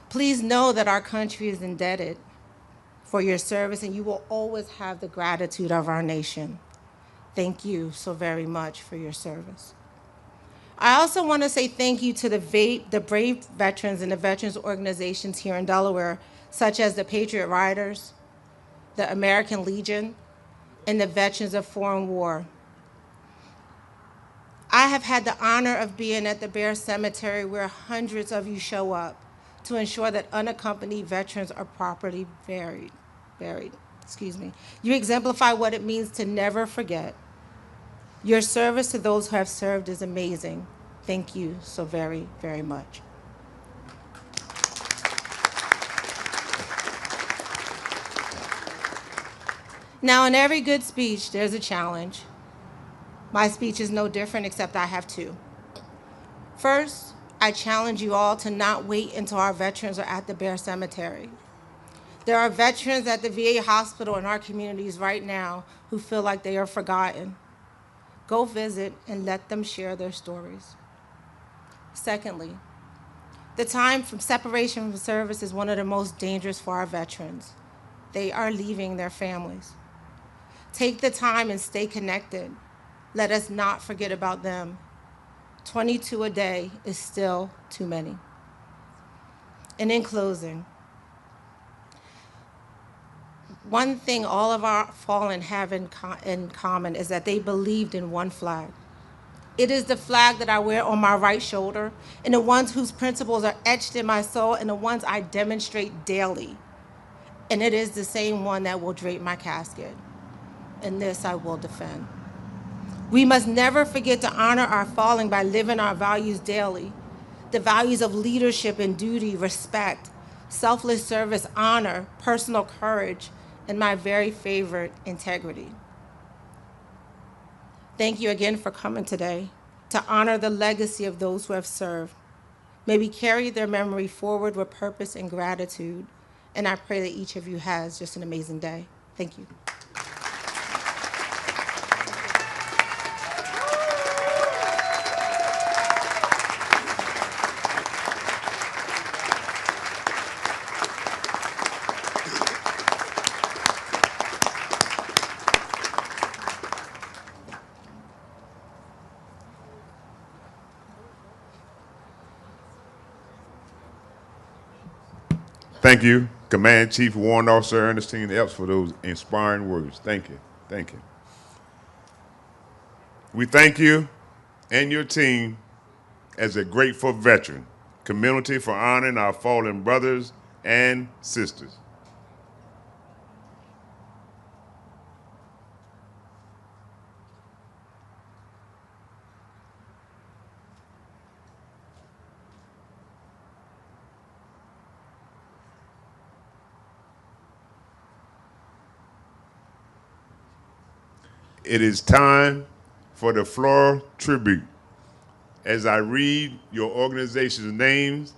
Please know that our country is indebted for your service, and you will always have the gratitude of our nation. Thank you so very much for your service. I also want to say thank you to the brave veterans and the veterans organizations here in Delaware, such as the Patriot Riders, the American Legion, and the Veterans of Foreign War. I have had the honor of being at the Bear Cemetery, where hundreds of you show up to ensure that unaccompanied veterans are properly buried. You exemplify what it means to never forget. Your service to those who have served is amazing. Thank you so very, very much. Now, in every good speech, there's a challenge. My speech is no different, except I have 2. First, I challenge you all to not wait until our veterans are at the Bear Cemetery. There are veterans at the VA hospital in our communities right now who feel like they are forgotten. Go visit and let them share their stories. Secondly, the time from separation from service is one of the most dangerous for our veterans. They are leaving their families. Take the time and stay connected. Let us not forget about them. 22 a day is still too many. And in closing, one thing all of our fallen have in common is that they believed in one flag. It is the flag that I wear on my right shoulder, and the ones whose principles are etched in my soul, and the ones I demonstrate daily. And it is the same one that will drape my casket. And this I will defend. We must never forget to honor our fallen by living our values daily. The values of leadership and duty, respect, selfless service, honor, personal courage, and my very favorite, integrity. Thank you again for coming today to honor the legacy of those who have served. May we carry their memory forward with purpose and gratitude. And I pray that each of you has just an amazing day. Thank you. Thank you, Command Chief Warrant Officer Ernestine Epps, for those inspiring words. Thank you. Thank you. We thank you and your team as a grateful veteran community for honoring our fallen brothers and sisters. It is time for the floral tribute. As I read your organization's names,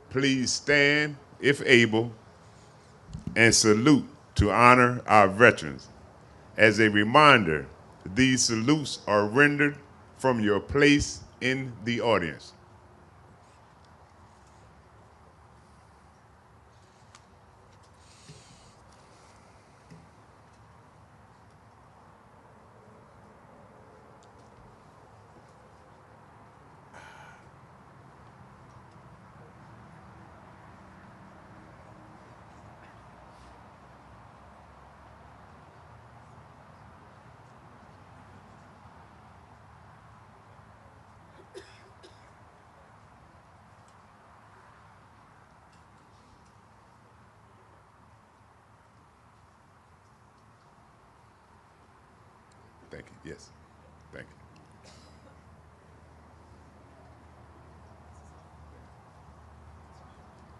please stand, if able, and salute to honor our veterans. As a reminder, these salutes are rendered from your place in the audience. Thank you. Yes. Thank you.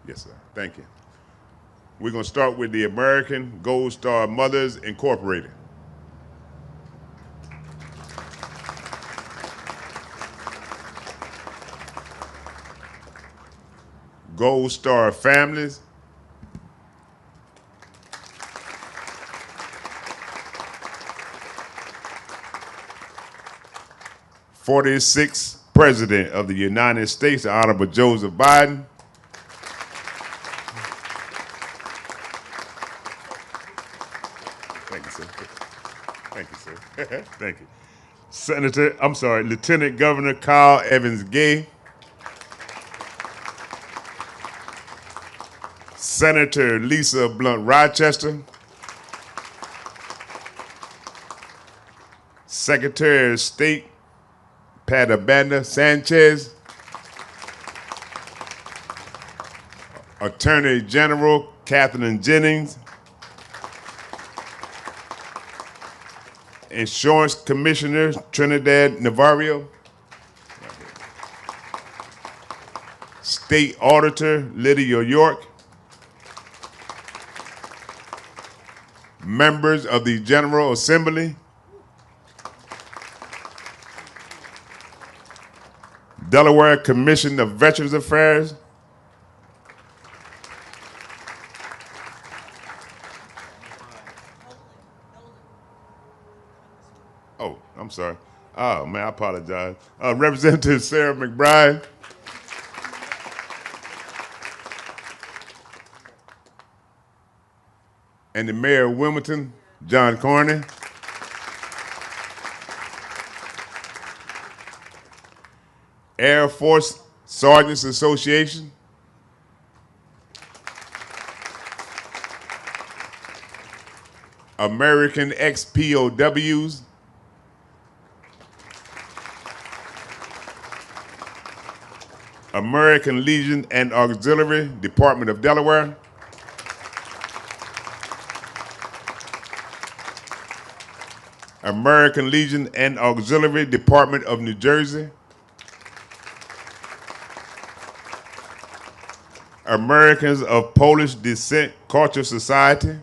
Yes, sir. Thank you. We're going to start with the American Gold Star Mothers Incorporated. Gold Star Families. '46th President of the United States, the Honorable Joseph Biden. Thank you, sir. Thank you, sir. Thank you. Lieutenant Governor Kyle Evans Gay. Senator Lisa Blunt Rochester. Secretary of State Pat Abanda Sanchez. Attorney General Kathleen Jennings. Insurance Commissioner Trinidad Navarro. State Auditor Lydia York. Members of the General Assembly. Delaware Commission of Veterans Affairs, oh, I'm sorry. Oh, man, I apologize. Representative Sarah McBride. And the Mayor of Wilmington, John Cornyn. Air Force Sergeants Association. American ex-POWs. American Legion and Auxiliary, Department of Delaware. American Legion and Auxiliary, Department of New Jersey. Americans of Polish Descent Culture Society.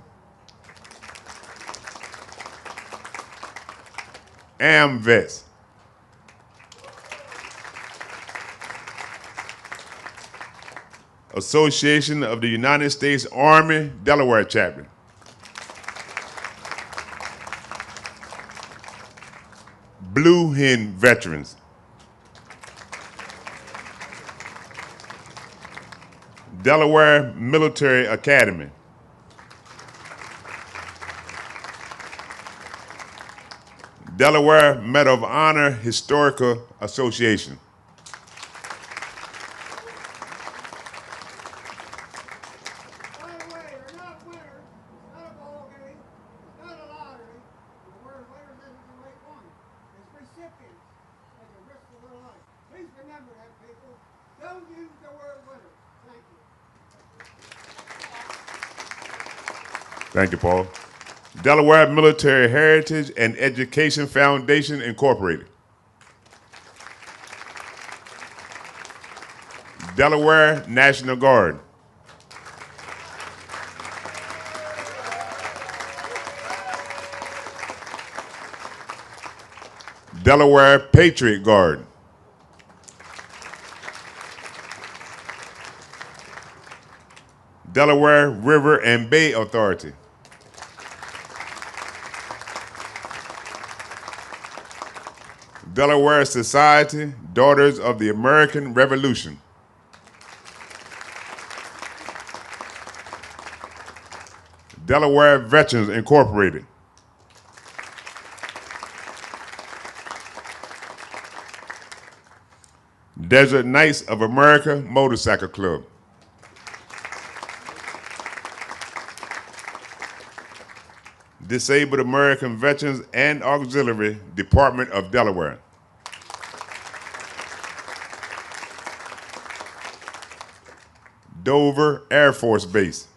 AMVETS. Association of the United States Army, Delaware Chapter. Blue Hen Veterans. Delaware Military Academy. Delaware Medal of Honor Historical Association. Thank you, Paul. Delaware Military Heritage and Education Foundation, Incorporated. Delaware National Guard. Delaware Patriot Guard. Delaware River and Bay Authority. Delaware Society, Daughters of the American Revolution. Delaware Veterans Incorporated. Desert Knights of America Motorcycle Club. Disabled American Veterans and Auxiliary, Department of Delaware. Dover Air Force Base.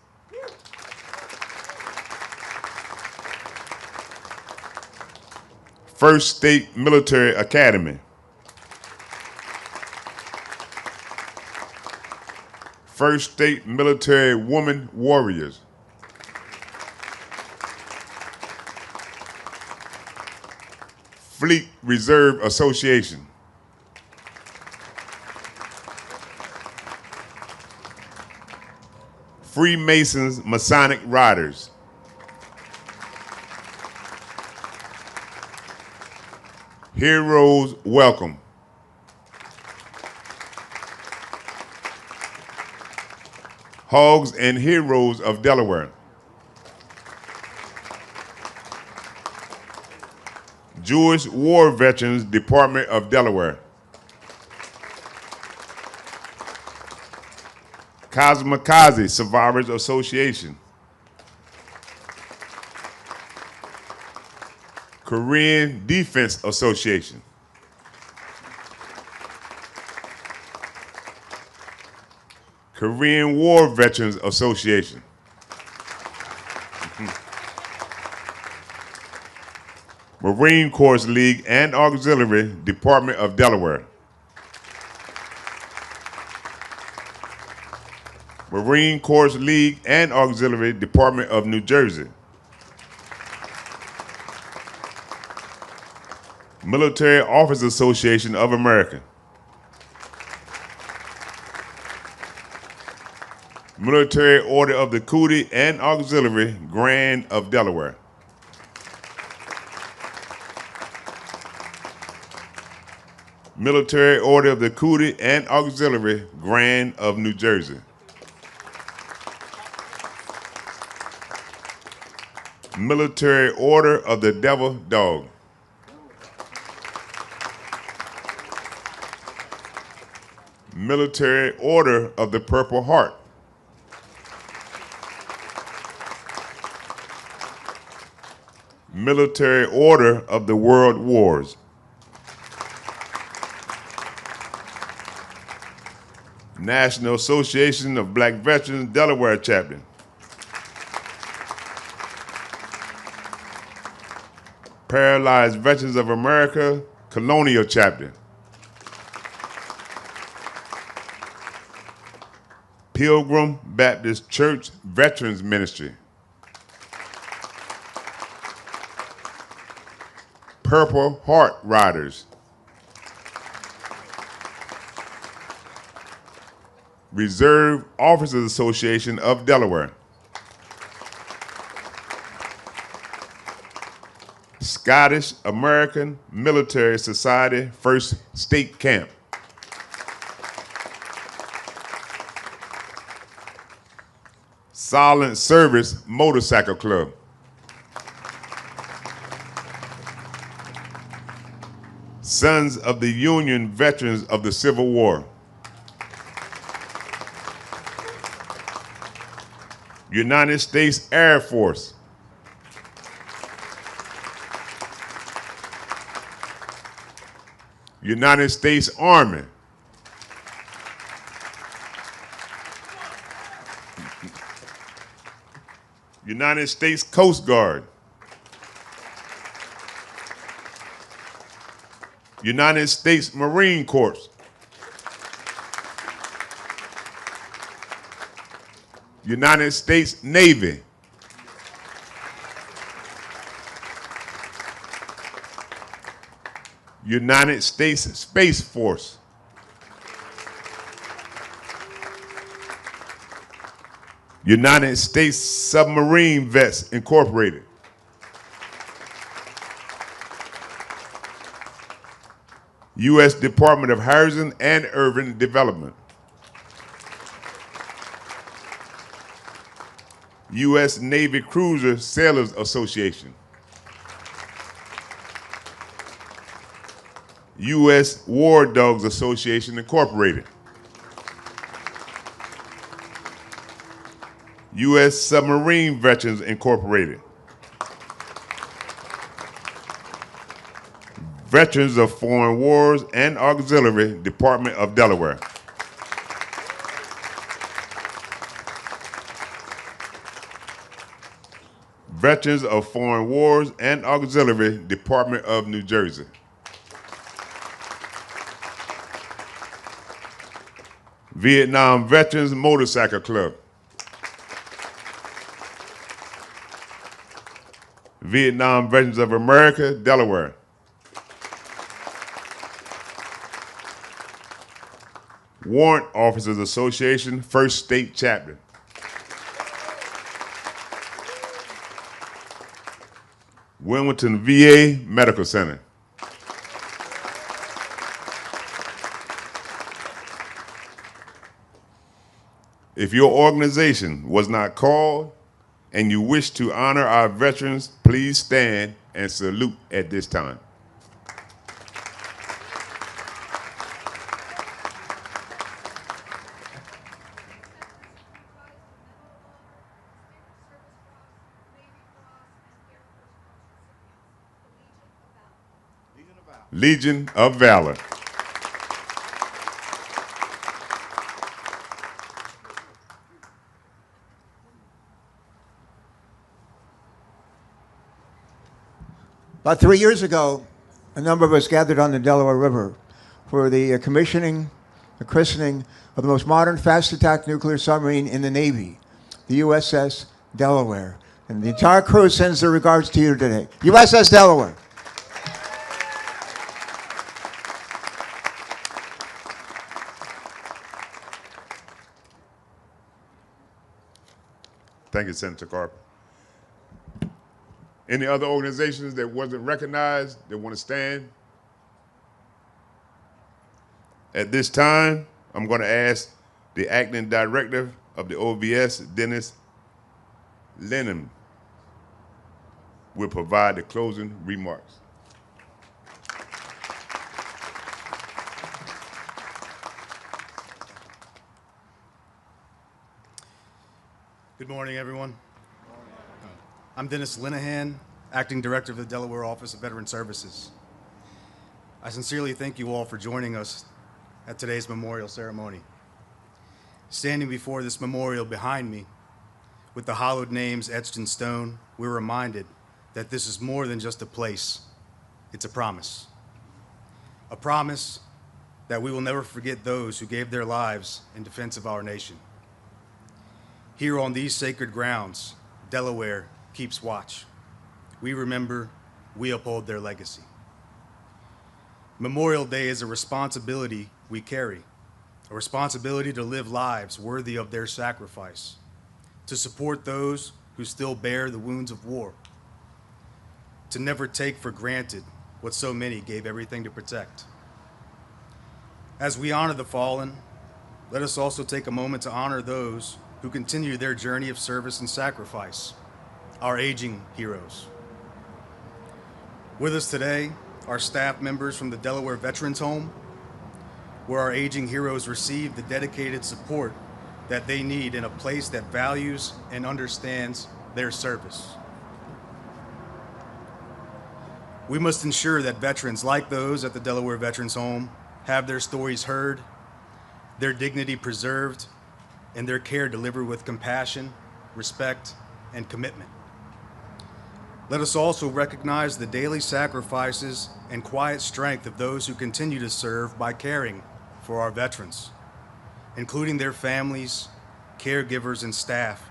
First State Military Academy. First State Military Women Warriors. Fleet Reserve Association. Freemasons Masonic Riders. Heroes Welcome. Hogs and Heroes of Delaware. Jewish War Veterans, Department of Delaware. Kamikaze Survivors Association. Korean Defense Association. Korean War Veterans Association. Marine Corps League and Auxiliary, Department of Delaware. Marine Corps League and Auxiliary, Department of New Jersey. Military Officers Association of America. Military Order of the Cootie and Auxiliary Grand of Delaware. Military Order of the Cootie and Auxiliary Grand of New Jersey. Military Order of the Devil Dog. Military Order of the Purple Heart. Military Order of the World Wars. National Association of Black Veterans, Delaware Chapter. Paralyzed Veterans of America, Colonial Chapter. Pilgrim Baptist Church Veterans Ministry. Purple Heart Riders. Reserve Officers Association of Delaware. Scottish American Military Society First State Camp. Silent Service Motorcycle Club. Sons of the Union Veterans of the Civil War. United States Air Force. United States Army. United States Coast Guard. United States Marine Corps. United States Navy. United States Space Force. United States Submarine Vets Incorporated. U.S. Department of Housing and Urban Development. U.S. Navy Cruiser Sailors Association. U.S. War Dogs Association Incorporated. U.S. Submarine Veterans Incorporated. Veterans of Foreign Wars and Auxiliary Department of Delaware. Veterans of Foreign Wars and Auxiliary Department of New Jersey. Vietnam Veterans Motorcycle Club. Vietnam Veterans of America, Delaware. Warrant Officers Association, First State Chapter. Wilmington VA Medical Center. If your organization was not called and you wish to honor our veterans, please stand and salute at this time. Legion of Valor. About 3 years ago, a number of us gathered on the Delaware River for the commissioning, the christening of the most modern fast attack nuclear submarine in the Navy, the USS Delaware. And the entire crew sends their regards to you today. USS Delaware. Thank you, Senator Carper. Any other organizations that wasn't recognized that want to stand? At this time, I'm going to ask the acting director of the OVS, Dennis Lennon, will provide the closing remarks. Good morning, everyone. I'm Dennis Linehan, Acting Director of the Delaware Office of Veteran Services. I sincerely thank you all for joining us at today's memorial ceremony. Standing before this memorial behind me, with the hallowed names etched in stone, we're reminded that this is more than just a place. It's a promise. A promise that we will never forget those who gave their lives in defense of our nation. Here on these sacred grounds, Delaware keeps watch. We remember, we uphold their legacy. Memorial Day is a responsibility we carry, a responsibility to live lives worthy of their sacrifice, to support those who still bear the wounds of war, to never take for granted what so many gave everything to protect. As we honor the fallen, let us also take a moment to honor those who continue their journey of service and sacrifice, our aging heroes. With us today are staff members from the Delaware Veterans Home, where our aging heroes receive the dedicated support that they need in a place that values and understands their service. We must ensure that veterans like those at the Delaware Veterans Home have their stories heard, their dignity preserved, and their care delivered with compassion, respect, and commitment. Let us also recognize the daily sacrifices and quiet strength of those who continue to serve by caring for our veterans, including their families, caregivers, and staff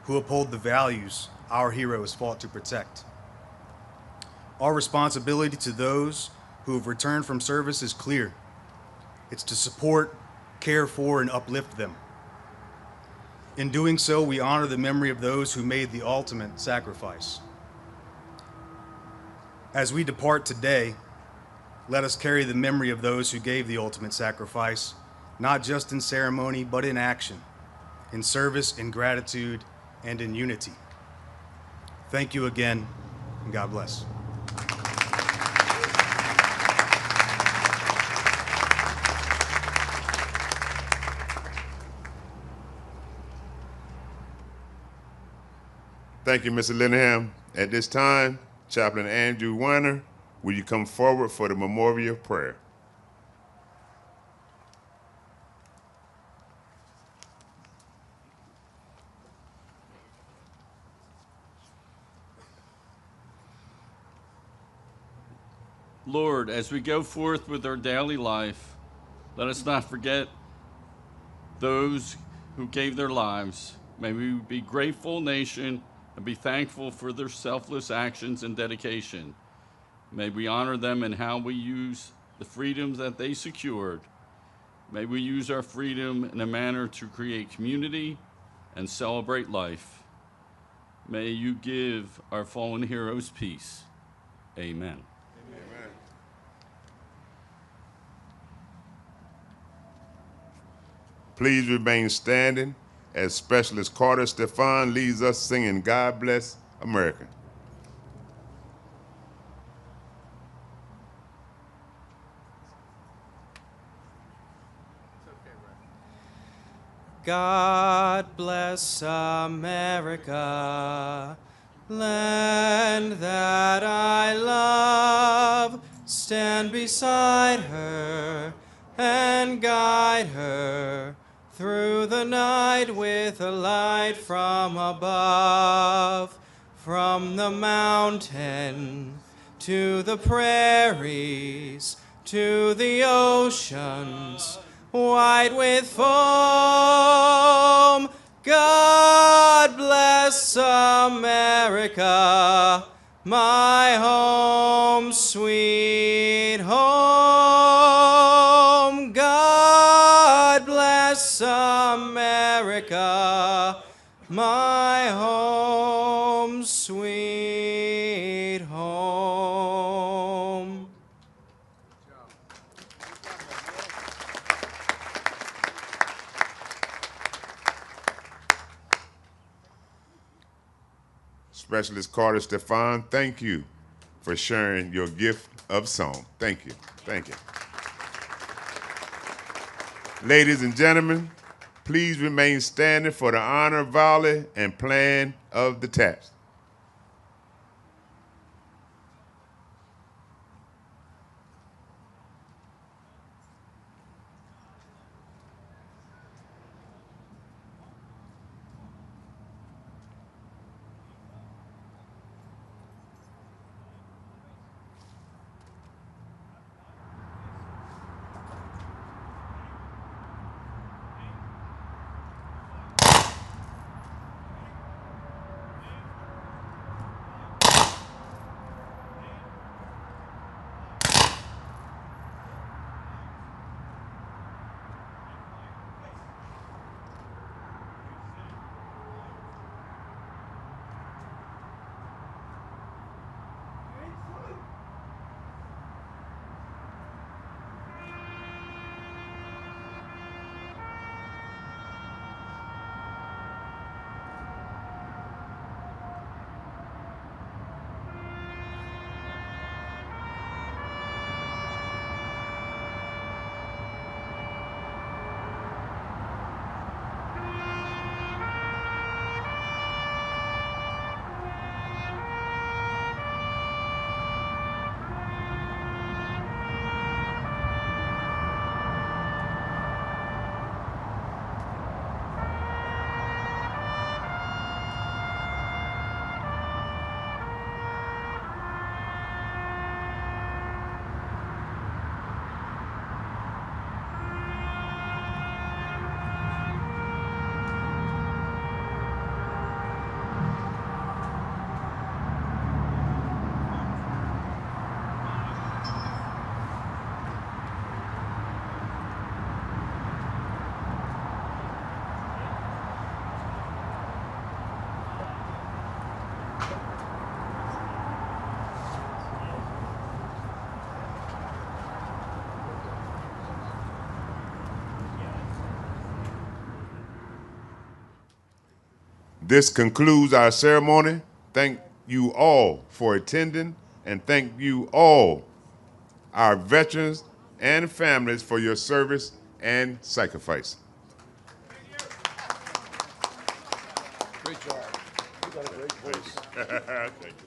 who uphold the values our heroes fought to protect. Our responsibility to those who have returned from service is clear. It's to support, care for, and uplift them. In doing so, we honor the memory of those who made the ultimate sacrifice. As we depart today, let us carry the memory of those who gave the ultimate sacrifice, not just in ceremony, but in action, in service, in gratitude, and in unity. Thank you again, and God bless. Thank you, Mr. Linehan. At this time, Chaplain Andrew Weiner, will you come forward for the memorial prayer? Lord, as we go forth with our daily life, let us not forget those who gave their lives. May we be grateful nation and be thankful for their selfless actions and dedication. May we honor them in how we use the freedoms that they secured. May we use our freedom in a manner to create community and celebrate life. May you give our fallen heroes peace. Amen. Amen. Please remain standing as Specialist Carter Stefan leads us singing God Bless America. God bless America, land that I love. Stand beside her and guide her through the night with a light from above. From the mountain to the prairies to the oceans white with foam. God bless America, my home, sweet home. God bless America, my home. Specialist Carter Stefan, thank you for sharing your gift of song. Thank you. Thank you. Ladies and gentlemen, please remain standing for the honor volley and plan of the taps. This concludes our ceremony. Thank you all for attending, and thank you all, our veterans and families, for your service and sacrifice. Great job. You got a great voice. Thank you.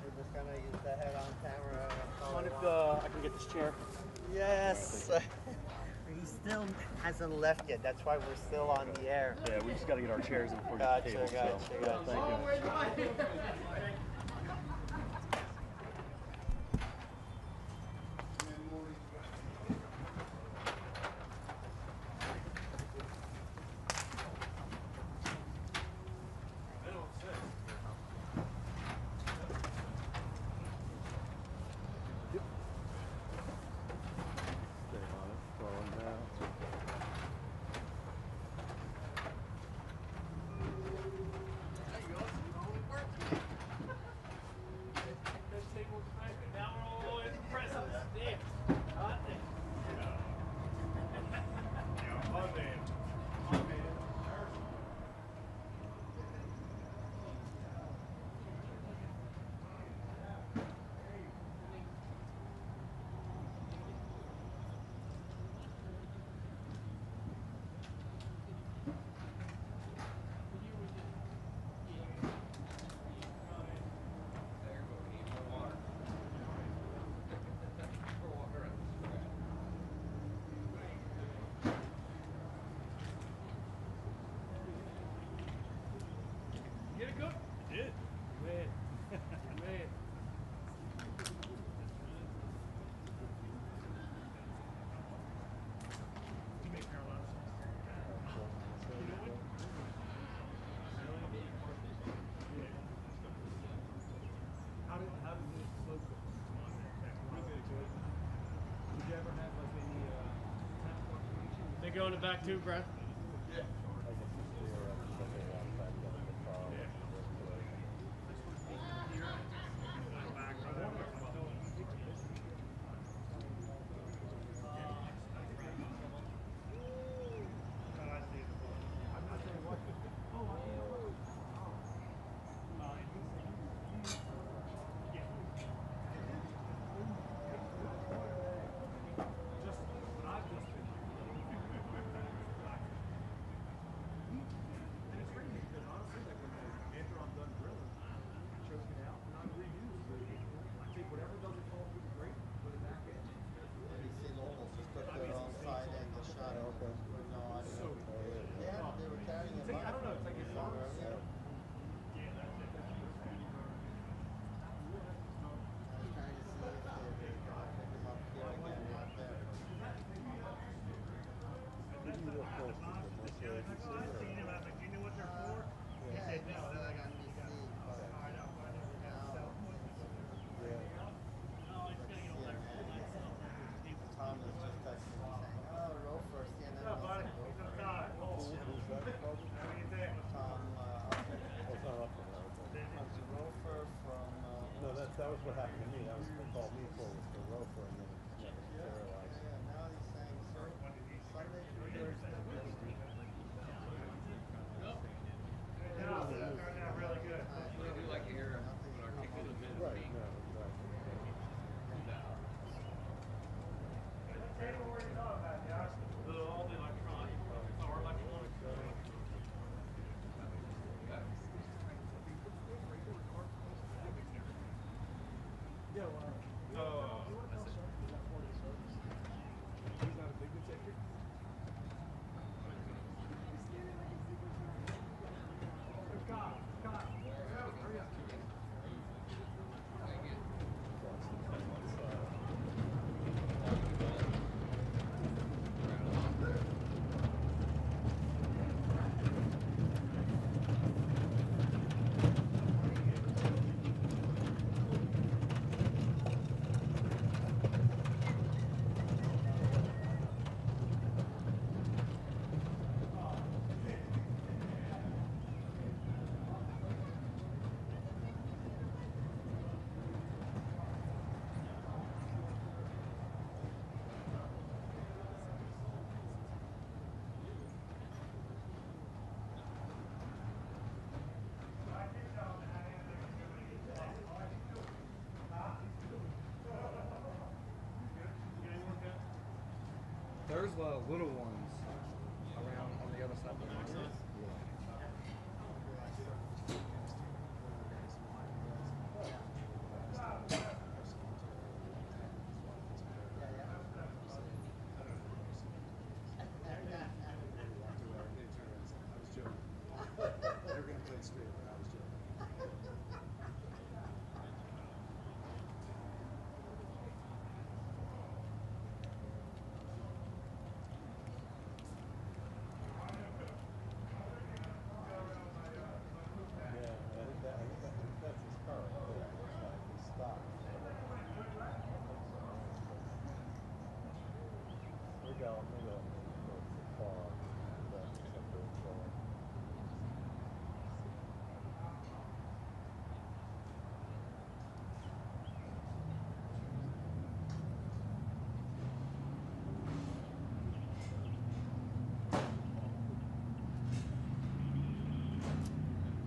We're just gonna use the head on camera. What if I can get this chair? Yes. He still hasn't left yet. That's why we're still on the air. Yeah, we just got to get our chairs in for Gotcha, the table. gotcha, so. gotcha. Thank you. They go in the back too, Brad? That was what happened to me. That was what they called me for was the rofer, and then it never materialized. Yeah, now he's saying Sunday through Thursday. Really good. We do like to hear what articulate men right, no, exactly. All the electronic or electronic. Yeah, well, there's little ones around on the other side of the mountain.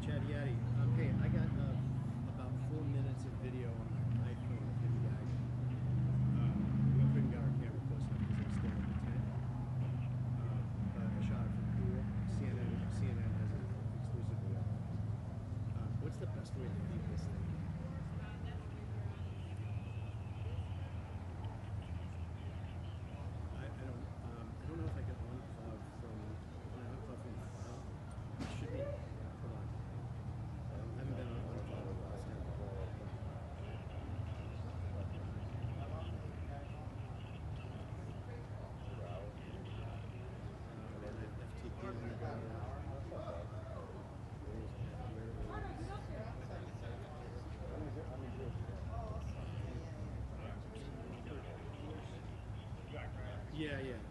Chad Yaddy. Hey, I got about 4 minutes of video on my iPhone of him gagging. We couldn't get our camera close enough because I'm still in the tent. I shot it from cool. CNN has it exclusively on. What's the best way to edit this thing? I don't know if I can unplug from when I unplug from the file. It should be. Hold on. I haven't been on unplug in the last time. Yeah, yeah.